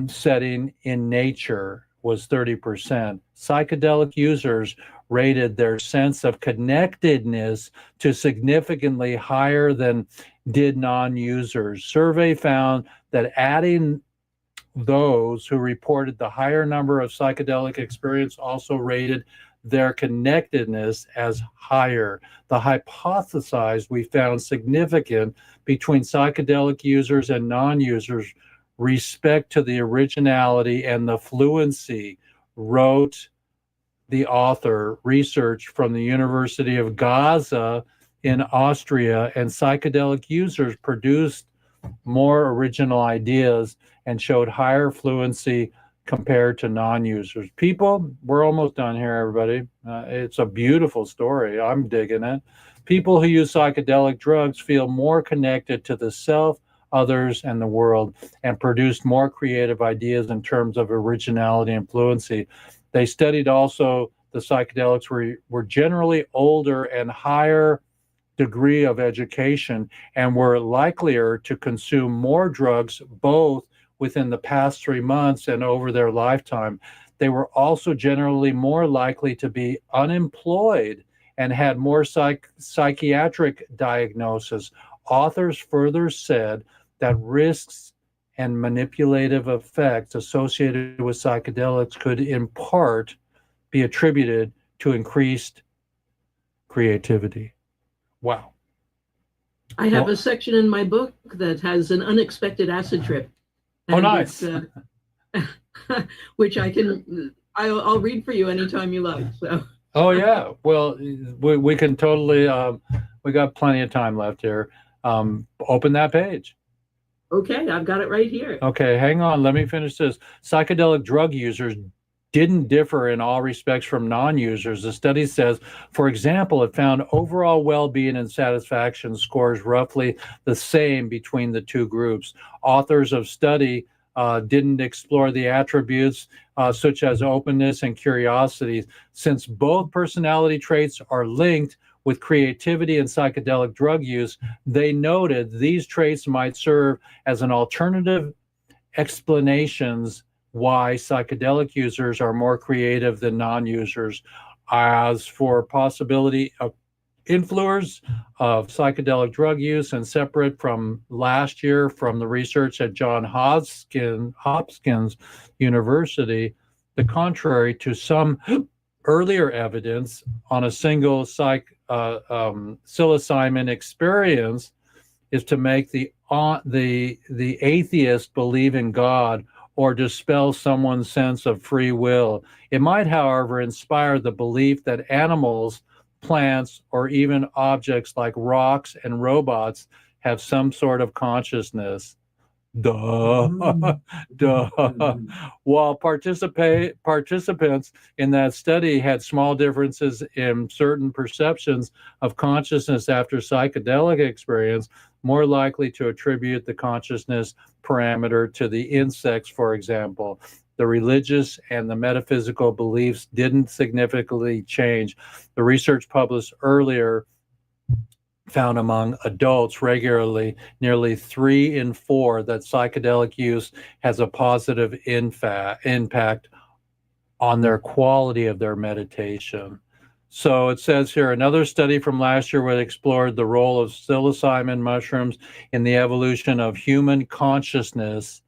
setting in nature was 30%. Psychedelic users rated their sense of connectedness to significantly higher than did non-users. Survey found that adding those who reported the higher number of psychedelic experience also rated their connectedness as higher. The hypothesized we found significant between psychedelic users and non-users respect to the originality and the fluency, wrote the author. Research from the University of Gaza in Austria, and psychedelic users produced more original ideas and showed higher fluency compared to non-users. People, we're almost done here, everybody. It's a beautiful story. I'm digging it. People who use psychedelic drugs feel more connected to the self, others, and the world, and produced more creative ideas in terms of originality and fluency. They studied also the psychedelics were generally older and higher degree of education and were likelier to consume more drugs both within the past 3 months and over their lifetime. They were also generally more likely to be unemployed and had more psychiatric diagnosis. Authors further said that risks and manipulative effects associated with psychedelics could in part be attributed to increased creativity. Wow. I have a section in my book that has an unexpected acid trip. Oh, nice. Which I'll read for you anytime you like. So. Oh yeah. Well, we can totally. We got plenty of time left here. Open that page. Okay, I've got it right here. Okay, hang on. Let me finish this. Psychedelic drug users didn't differ in all respects from non-users. The study says, for example, it found overall well-being and satisfaction scores roughly the same between the two groups. Authors of study didn't explore the attributes such as openness and curiosity. Since both personality traits are linked with creativity and psychedelic drug use, they noted these traits might serve as an alternative explanations why psychedelic users are more creative than non-users. As for possibility of influence of psychedelic drug use, and separate from last year from the research at Johns Hopkins University, the contrary to some earlier evidence on a single psilocybin experience is to make the atheist believe in God or dispel someone's sense of free will. It might, however, inspire the belief that animals, plants, or even objects like rocks and robots have some sort of consciousness. Duh. While participants in that study had small differences in certain perceptions of consciousness after psychedelic experience, more likely to attribute the consciousness parameter to the insects, for example. The religious and the metaphysical beliefs didn't significantly change. The research published earlier found among adults regularly, nearly 3 in 4, that psychedelic use has a positive impact on their quality of their meditation. So it says here, another study from last year would explored the role of psilocybin mushrooms in the evolution of human consciousness,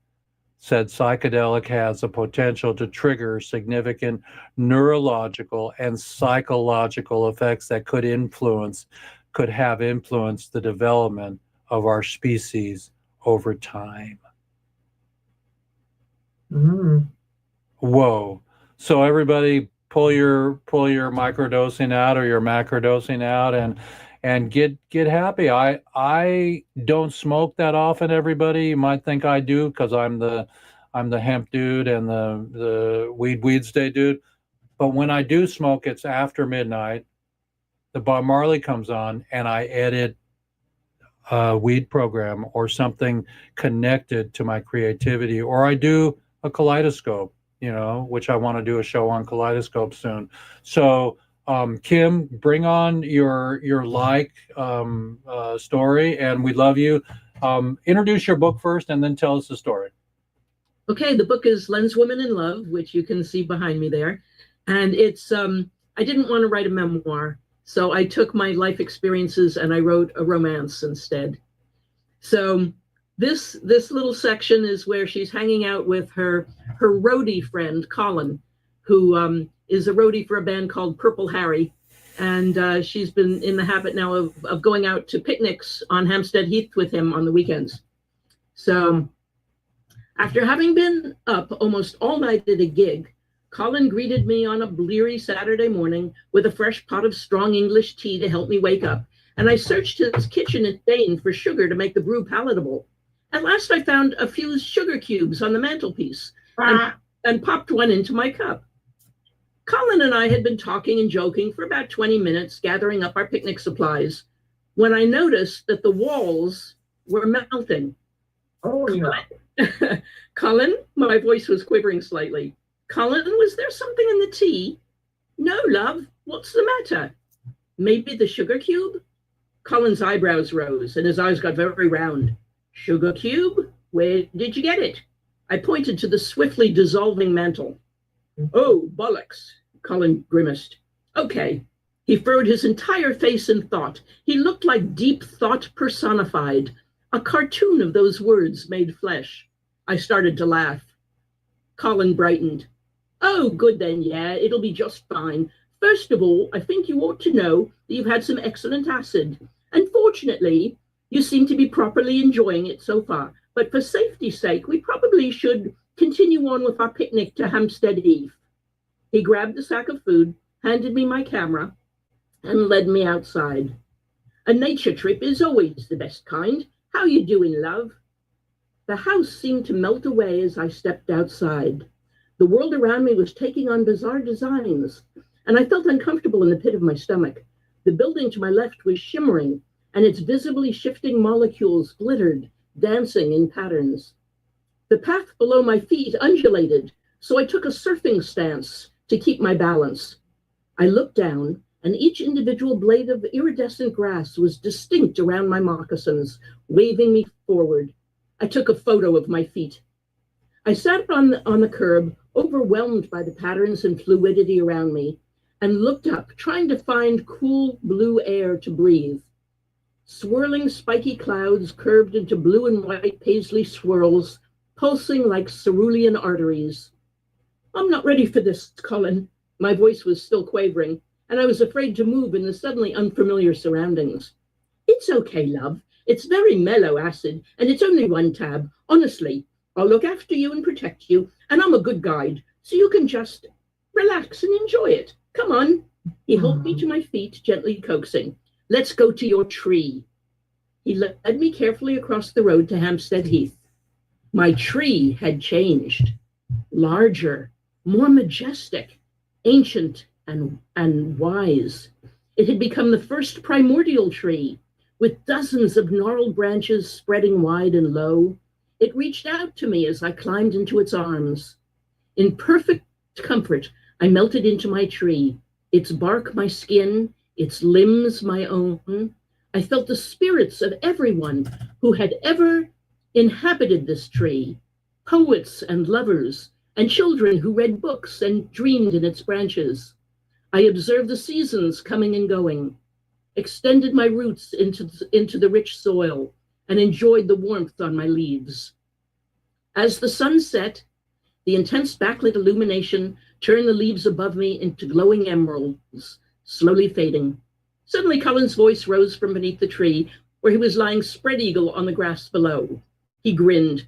said psychedelic has a potential to trigger significant neurological and psychological effects that could have influenced the development of our species over time. Mm. Whoa. So everybody pull your microdosing out or your macrodosing out and get happy. I don't smoke that often, everybody. You might think I do because I'm the hemp dude and the WEEDSDAY dude. But when I do smoke, it's after midnight. The Bob Marley comes on and I edit a weed program or something connected to my creativity, or I do a kaleidoscope, which I want to do a show on kaleidoscope soon. So Kim, bring on your story, and we love you. Introduce your book first and then tell us the story. Okay, the book is Lens Woman in Love, which you can see behind me there. And it's, I didn't want to write a memoir, so I took my life experiences and I wrote a romance instead. So this little section is where she's hanging out with her roadie friend, Colin, who is a roadie for a band called Purple Harry. And she's been in the habit now of going out to picnics on Hampstead Heath with him on the weekends. So after having been up almost all night at a gig, Colin greeted me on a bleary Saturday morning with a fresh pot of strong English tea to help me wake up. And I searched his kitchen in vain for sugar to make the brew palatable. At last I found a few sugar cubes on the mantelpiece. and popped one into my cup. Colin and I had been talking and joking for about 20 minutes, gathering up our picnic supplies, when I noticed that the walls were melting. Oh, no. Colin, my voice was quivering slightly. Colin, was there something in the tea? No, love. What's the matter? Maybe the sugar cube? Colin's eyebrows rose and his eyes got very round. Sugar cube? Where did you get it? I pointed to the swiftly dissolving mantle. Oh, bollocks, Colin grimaced. Okay. He furrowed his entire face in thought. He looked like deep thought personified, a cartoon of those words made flesh. I started to laugh. Colin brightened. Oh, good then, yeah, it'll be just fine. First of all, I think you ought to know that you've had some excellent acid. And fortunately, you seem to be properly enjoying it so far. But for safety's sake, we probably should continue on with our picnic to Hampstead Heath. He grabbed the sack of food, handed me my camera, and led me outside. A nature trip is always the best kind. How you doing, love? The house seemed to melt away as I stepped outside. The world around me was taking on bizarre designs, and I felt uncomfortable in the pit of my stomach. The building to my left was shimmering, and its visibly shifting molecules glittered, dancing in patterns. The path below my feet undulated, so I took a surfing stance to keep my balance. I looked down, and each individual blade of iridescent grass was distinct around my moccasins, waving me forward. I took a photo of my feet. I sat on the curb, overwhelmed by the patterns and fluidity around me, and looked up, trying to find cool blue air to breathe. Swirling spiky clouds curved into blue and white paisley swirls, pulsing like cerulean arteries. I'm not ready for this, Colin. My voice was still quavering, and I was afraid to move in the suddenly unfamiliar surroundings. It's okay, love. It's very mellow acid, and it's only one tab. Honestly, I'll look after you and protect you, and I'm a good guide, so you can just relax and enjoy it. Come on. He helped me to my feet, gently coaxing. Let's go to your tree. He led me carefully across the road to Hampstead Heath. My tree had changed. Larger, more majestic, ancient and wise. It had become the first primordial tree, with dozens of gnarled branches spreading wide and low. It reached out to me as I climbed into its arms. In perfect comfort, I melted into my tree, its bark my skin, its limbs my own. I felt the spirits of everyone who had ever inhabited this tree, poets and lovers, and children who read books and dreamed in its branches. I observed the seasons coming and going, extended my roots into the rich soil, and enjoyed the warmth on my leaves. As the sun set, the intense backlit illumination turned the leaves above me into glowing emeralds, slowly fading. Suddenly, Colin's voice rose from beneath the tree, where he was lying spread eagle on the grass below. He grinned.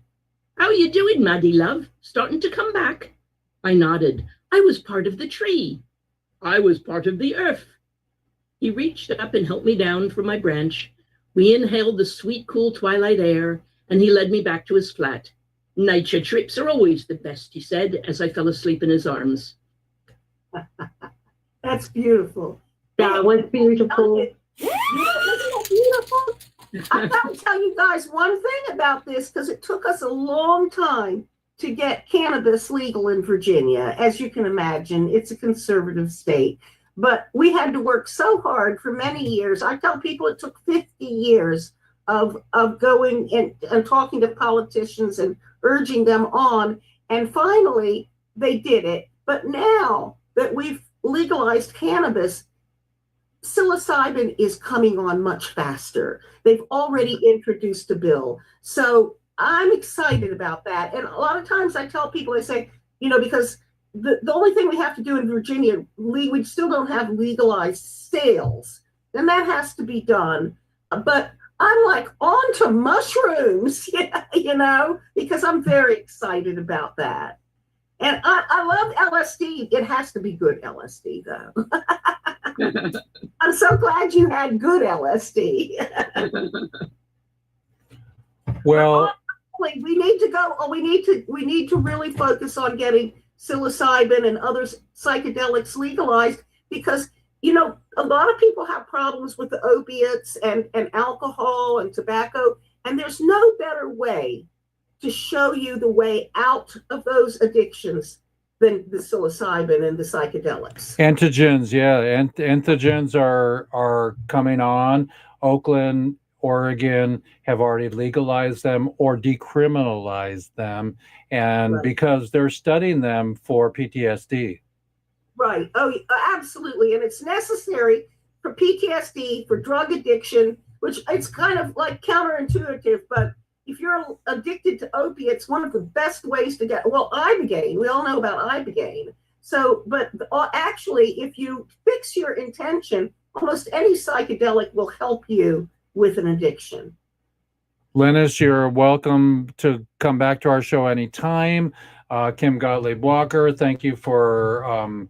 How you doing, Maddie, love? Starting to come back? I nodded. I was part of the tree. I was part of the earth. He reached up and helped me down from my branch. We inhaled the sweet, cool twilight air, and he led me back to his flat. Nature trips are always the best, he said, as I fell asleep in his arms. That's beautiful. That was beautiful. Isn't that beautiful? I gotta tell you guys one thing about this, because it took us a long time to get cannabis legal in Virginia. As you can imagine, it's a conservative state. But we had to work so hard for many years. I tell people it took 50 years of going and talking to politicians and urging them on. And finally, they did it. But now that we've legalized cannabis, psilocybin is coming on much faster. They've already introduced a bill. So I'm excited about that. And a lot of times I tell people, I say, because the only thing we have to do in Virginia, we still don't have legalized sales. And that has to be done. But I'm like, on to mushrooms, because I'm very excited about that. And I love LSD. It has to be good LSD, though. I'm so glad you had good LSD. Well, we need to go. We need to really focus on getting psilocybin and other psychedelics legalized, because, you know, a lot of people have problems with the opiates and alcohol and tobacco, and there's no better way to show you the way out of those addictions than the psilocybin and the psychedelics. Entheogens, yeah, entheogens are coming on. Oakland, Oregon have already legalized them or decriminalized them, and Right. because they're studying them for PTSD. Right. Oh, absolutely. And it's necessary for PTSD, for drug addiction, which it's kind of like counterintuitive, but if you're addicted to opiates, one of the best ways to get, well, Ibogaine, we all know about Ibogaine. So, but actually, if you fix your intention, almost any psychedelic will help you with an addiction. Lennis, you're welcome to come back to our show anytime. Kim Gottlieb Walker, thank you for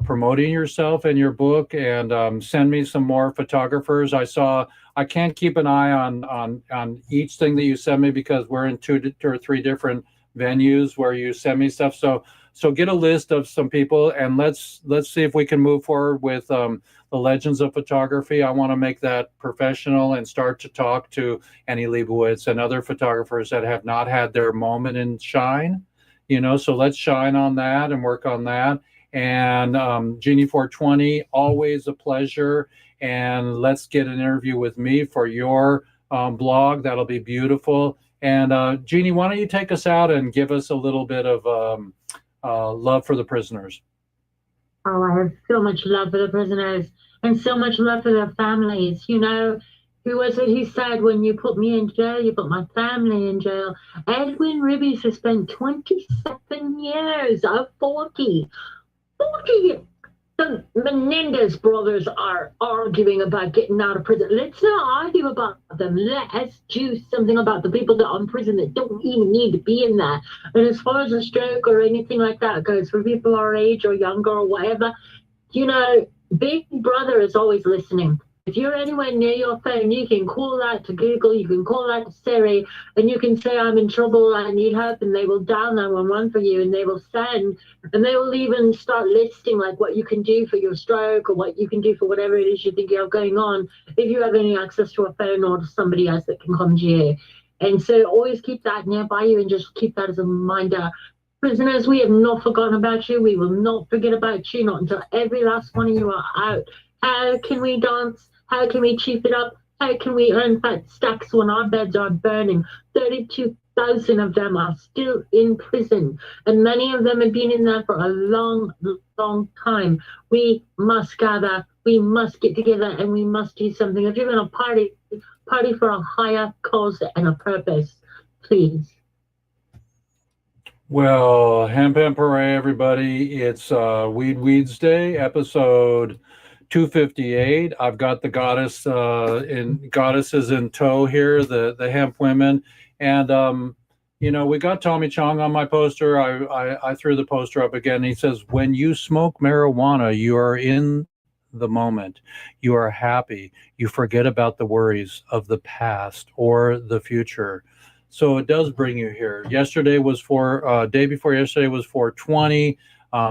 promoting yourself and your book, and send me some more photographers. I can't keep an eye on each thing that you send me because we're in two or three different venues where you send me stuff. So get a list of some people, and let's see if we can move forward with the Legends of Photography. I want to make that professional and start to talk to Annie Leibovitz and other photographers that have not had their moment in shine. You know, so let's shine on that and work on that. And Jeannie 420, always a pleasure. And let's get an interview with me for your blog. That'll be beautiful. And Jeannie, why don't you take us out and give us a little bit of love for the prisoners? Oh, I have so much love for the prisoners and so much love for their families. You know, who was it who said, when you put me in jail, you put my family in jail? Edwin Ribbies has spent 27 years of 40. The Menendez brothers are arguing about getting out of prison. Let's not argue about them. Let's do something about the people that are in prison that don't even need to be in there. And as far as a stroke or anything like that goes, for people our age or younger or whatever, you know, Big Brother is always listening. If you're anywhere near your phone, you can call that to Google, you can call that to Siri, and you can say, I'm in trouble, I need help, and they will dial 911 for you, and they will send, and they will even start listing like what you can do for your stroke or what you can do for whatever it is you think you have going on, if you have any access to a phone or to somebody else that can come to you. And so always keep that nearby you and just keep that as a reminder. Prisoners, we have not forgotten about you. We will not forget about you, not until every last one of you are out. How can we dance? How can we cheap it up? How can we earn fat stacks when our beds are burning? 32,000 of them are still in prison, and many of them have been in there for a long, long time. We must gather, we must get together, and we must do something. If you're going to party for a higher cause and a purpose, please. Well, hemp hooray, everybody. It's Weeds Day, episode 258. I've got the goddesses in tow here, the hemp women. And you know, we got Tommy Chong on my poster. I threw the poster up again. He says, when you smoke marijuana, you are in the moment. You are happy. You forget about the worries of the past or the future. So it does bring you here. Yesterday was day before yesterday was 420.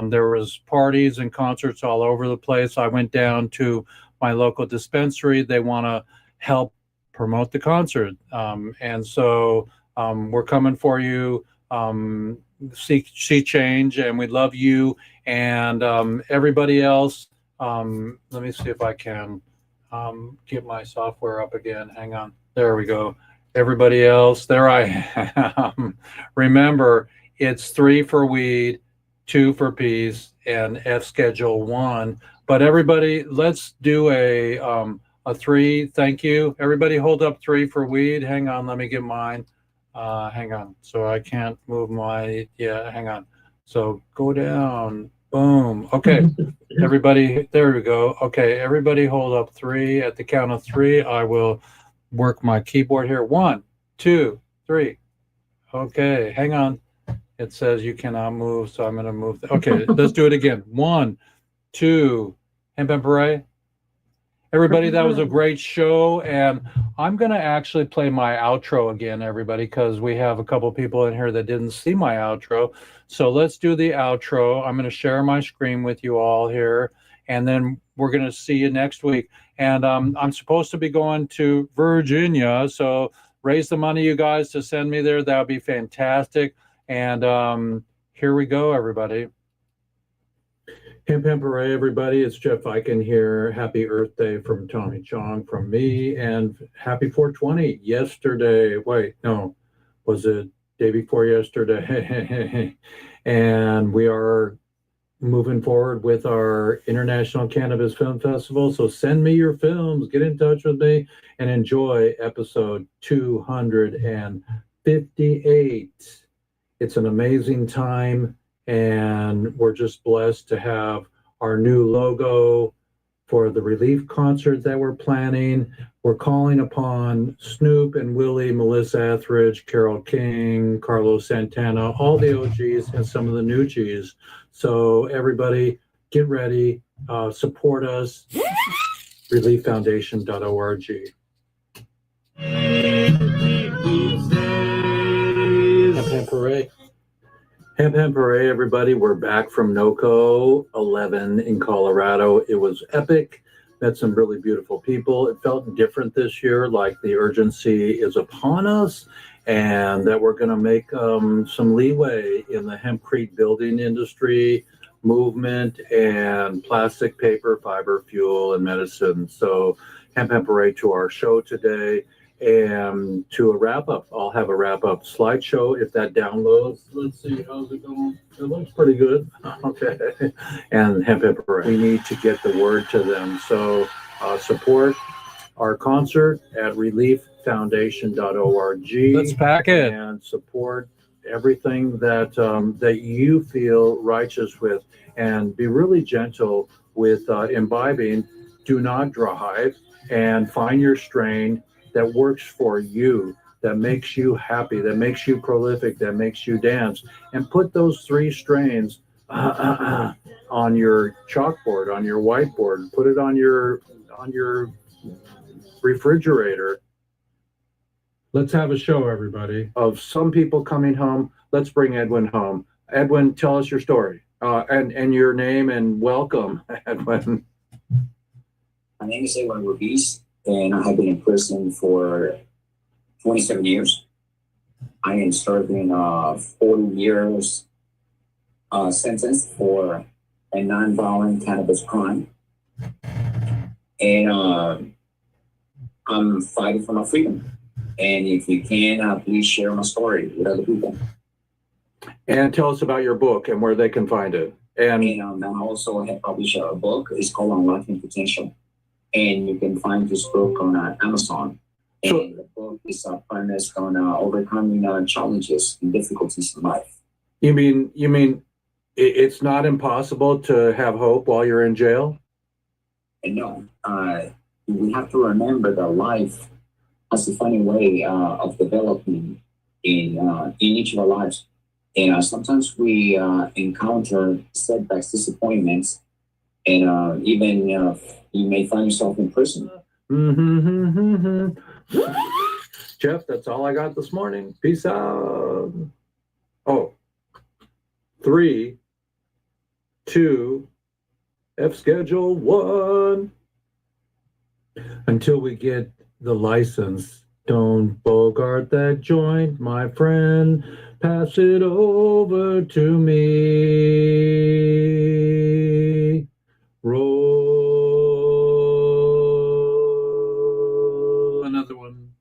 There was parties and concerts all over the place. I went down to my local dispensary. They want to help promote the concert. And so we're coming for you. See change, and we love you and everybody else. Let me see if I can get my software up again. Hang on. There we go. Everybody else, there I am. Remember, it's 3 for weed, 2 for peace, and F schedule 1. But everybody, let's do a 3. Thank you. Everybody hold up 3 for weed. Hang on, let me get mine. Hang on. So I can't move hang on. So go down. Boom. Okay. Everybody, there we go. Okay, everybody hold up 3. At the count of 3, I will work my keyboard here. 1, 2, 3. Okay, hang on. It says you cannot move, so I'm going to move. Okay, let's do it again. 1, 2, hemp hooray. Everybody, that was a great show, and I'm going to actually play my outro again, everybody, because we have a couple people in here that didn't see my outro. So let's do the outro. I'm going to share my screen with you all here, and then we're going to see you next week. And I'm supposed to be going to Virginia, so raise the money, you guys, to send me there. That would be fantastic. And here we go, everybody. Hemp Hemp Hooray, everybody. It's Jeff Eichen here. Happy Earth Day from Tommy Chong from me, and happy 420 yesterday. Wait, no, was it day before yesterday? And we are moving forward with our International Cannabis Film Festival. So send me your films, get in touch with me, and enjoy episode 258. It's an amazing time, and we're just blessed to have our new logo for the relief concert that we're planning. We're calling upon Snoop and Willie, Melissa Etheridge, Carole King, Carlos Santana, all the OGs and some of the new Gs. So everybody get ready, support us, relieffoundation.org. Hemp Hemp Hooray. Hemp Hemp Hooray, everybody. We're back from NOCO 11 in Colorado. It was epic. Met some really beautiful people. It felt different this year, like the urgency is upon us and that we're going to make some leeway in the hempcrete building industry, movement, and plastic, paper, fiber, fuel, and medicine. So Hemp Hemp Hooray to our show today. And to a wrap up, I'll have a wrap up slideshow if that downloads. Let's see, how's it going? It looks pretty good. Okay. And Hemp Hemp Hooray. We need to get the word to them. So support our concert at relieffoundation.org. Let's pack it. And support everything that that you feel righteous with, and be really gentle with imbibing. Do not drive, and find your strain that works for you, that makes you happy, that makes you prolific, that makes you dance, and put those 3 strains on your chalkboard, on your whiteboard, put it on your refrigerator. Let's have a show, everybody, of some people coming home. Let's bring Edwin home. Edwin, tell us your story and your name, and welcome, Edwin. My name is Edwin Ruiz, and I have been in prison for 27 years. I am serving 40 years sentence for a nonviolent cannabis crime. And I'm fighting for my freedom. And if you can, please share my story with other people. And tell us about your book and where they can find it. And I also have published a book. It's called Unlocking Potential. And you can find this book on Amazon. And the book is premised on overcoming challenges and difficulties in life. You mean it's not impossible to have hope while you're in jail? And no, we have to remember that life has a funny way of developing in each of our lives. And sometimes we encounter setbacks, disappointments, and even you may find yourself in prison. Jeff, that's all I got this morning. Peace out. Oh, 3, 2, F schedule 1. Until we get the license, don't bogart that joint, my friend. Pass it over to me. Roll another one,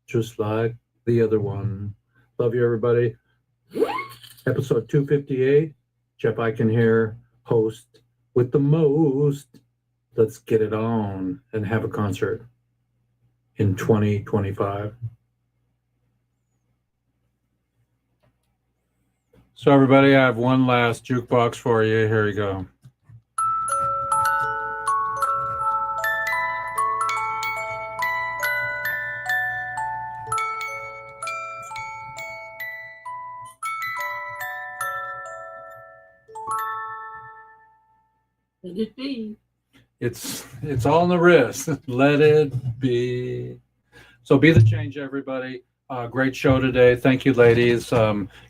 just like the other one. Love you, everybody. Episode 258. Jeff Eichen here, host with the most. Let's get it on and have a concert in 2025. So everybody, I have one last jukebox for you. Here you go. Let it be. It's all in the wrist. Let it be. So be the change, everybody. Great show today. Thank you, ladies.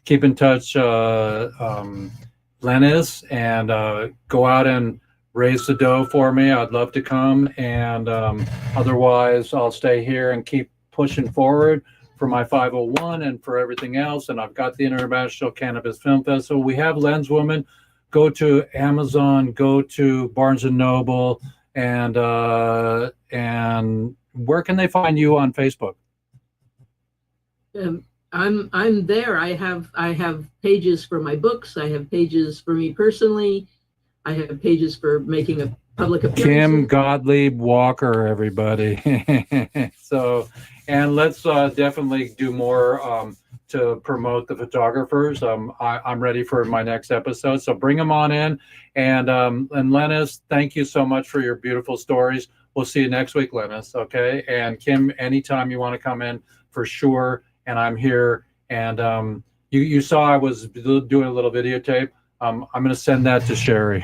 Keep in touch, Lennis, and go out and raise the dough for me. I'd love to come. And otherwise, I'll stay here and keep pushing forward for my 501 and for everything else. And I've got the International Cannabis Film Festival. We have Lenswoman. Go to Amazon, go to Barnes and Noble, and where can they find you on Facebook? I'm there. I have pages for my books. I have pages for me personally. I have pages for making a public appearance. Kim Gottlieb Walker, everybody. So, and let's definitely do more to promote the photographers. I'm ready for my next episode, so bring them on in. And Lennis, thank you so much for your beautiful stories. We'll see you next week, Lennis. Okay. And Kim, anytime you want to come in, for sure. And I'm here. And you saw I was doing a little videotape. I'm going to send that to Sherry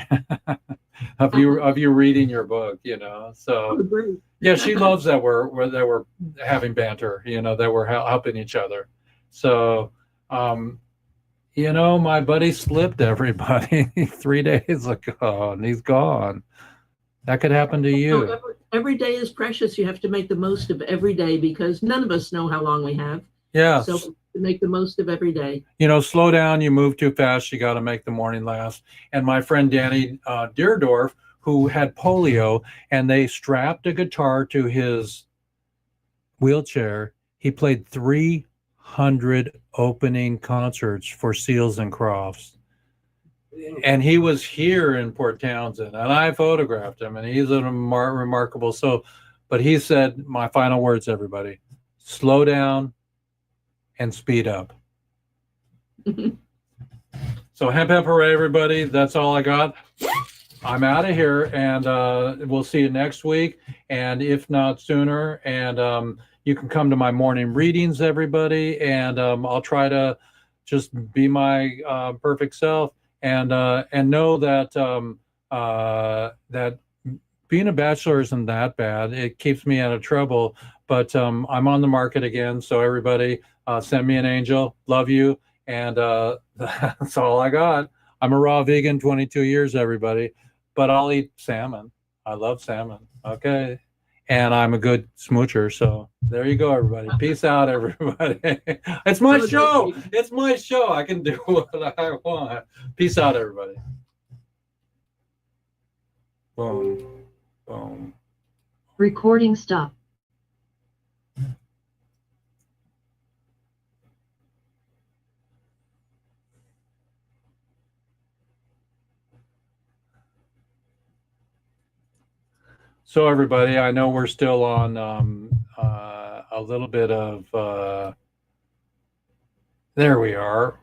of you reading your book. You know, so yeah, she loves that we're having banter. You know, that we're helping each other. So, you know, my buddy slipped, everybody 3 days ago, and he's gone. That could happen to you. No, every day is precious. You have to make the most of every day because none of us know how long we have. Yeah. So to make the most of every day. You know, slow down. You move too fast. You got to make the morning last. And my friend Danny Deerdorf, who had polio, and they strapped a guitar to his wheelchair. He played 300 opening concerts for Seals and Crofts. And he was here in Port Townsend, and I photographed him, and he's a remarkable soul. But he said, my final words, everybody, slow down and speed up. So hemp hooray, everybody. That's all I got. I'm out of here, and we'll see you next week, and if not sooner. And you can come to my morning readings, everybody, and I'll try to just be my perfect self. And know that that being a bachelor isn't that bad. It keeps me out of trouble, but I'm on the market again. So everybody, send me an angel. Love you, and that's all I got. I'm a raw vegan, 22 years, everybody, but I'll eat salmon. I love salmon. Okay, and I'm a good smoocher. So there you go, everybody. Peace out, everybody. It's my show. It's my show. I can do what I want. Peace out, everybody. Boom. Boom. Recording stop. So everybody, I know we're still on a little bit of there we are.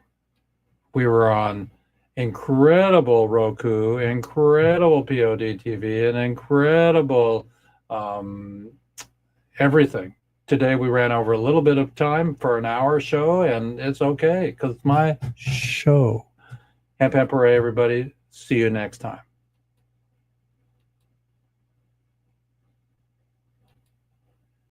We were on incredible Roku, incredible POD TV, and incredible everything. Today we ran over a little bit of time for an hour show, and it's okay because it's my show. Hemp hooray, everybody. See you next time.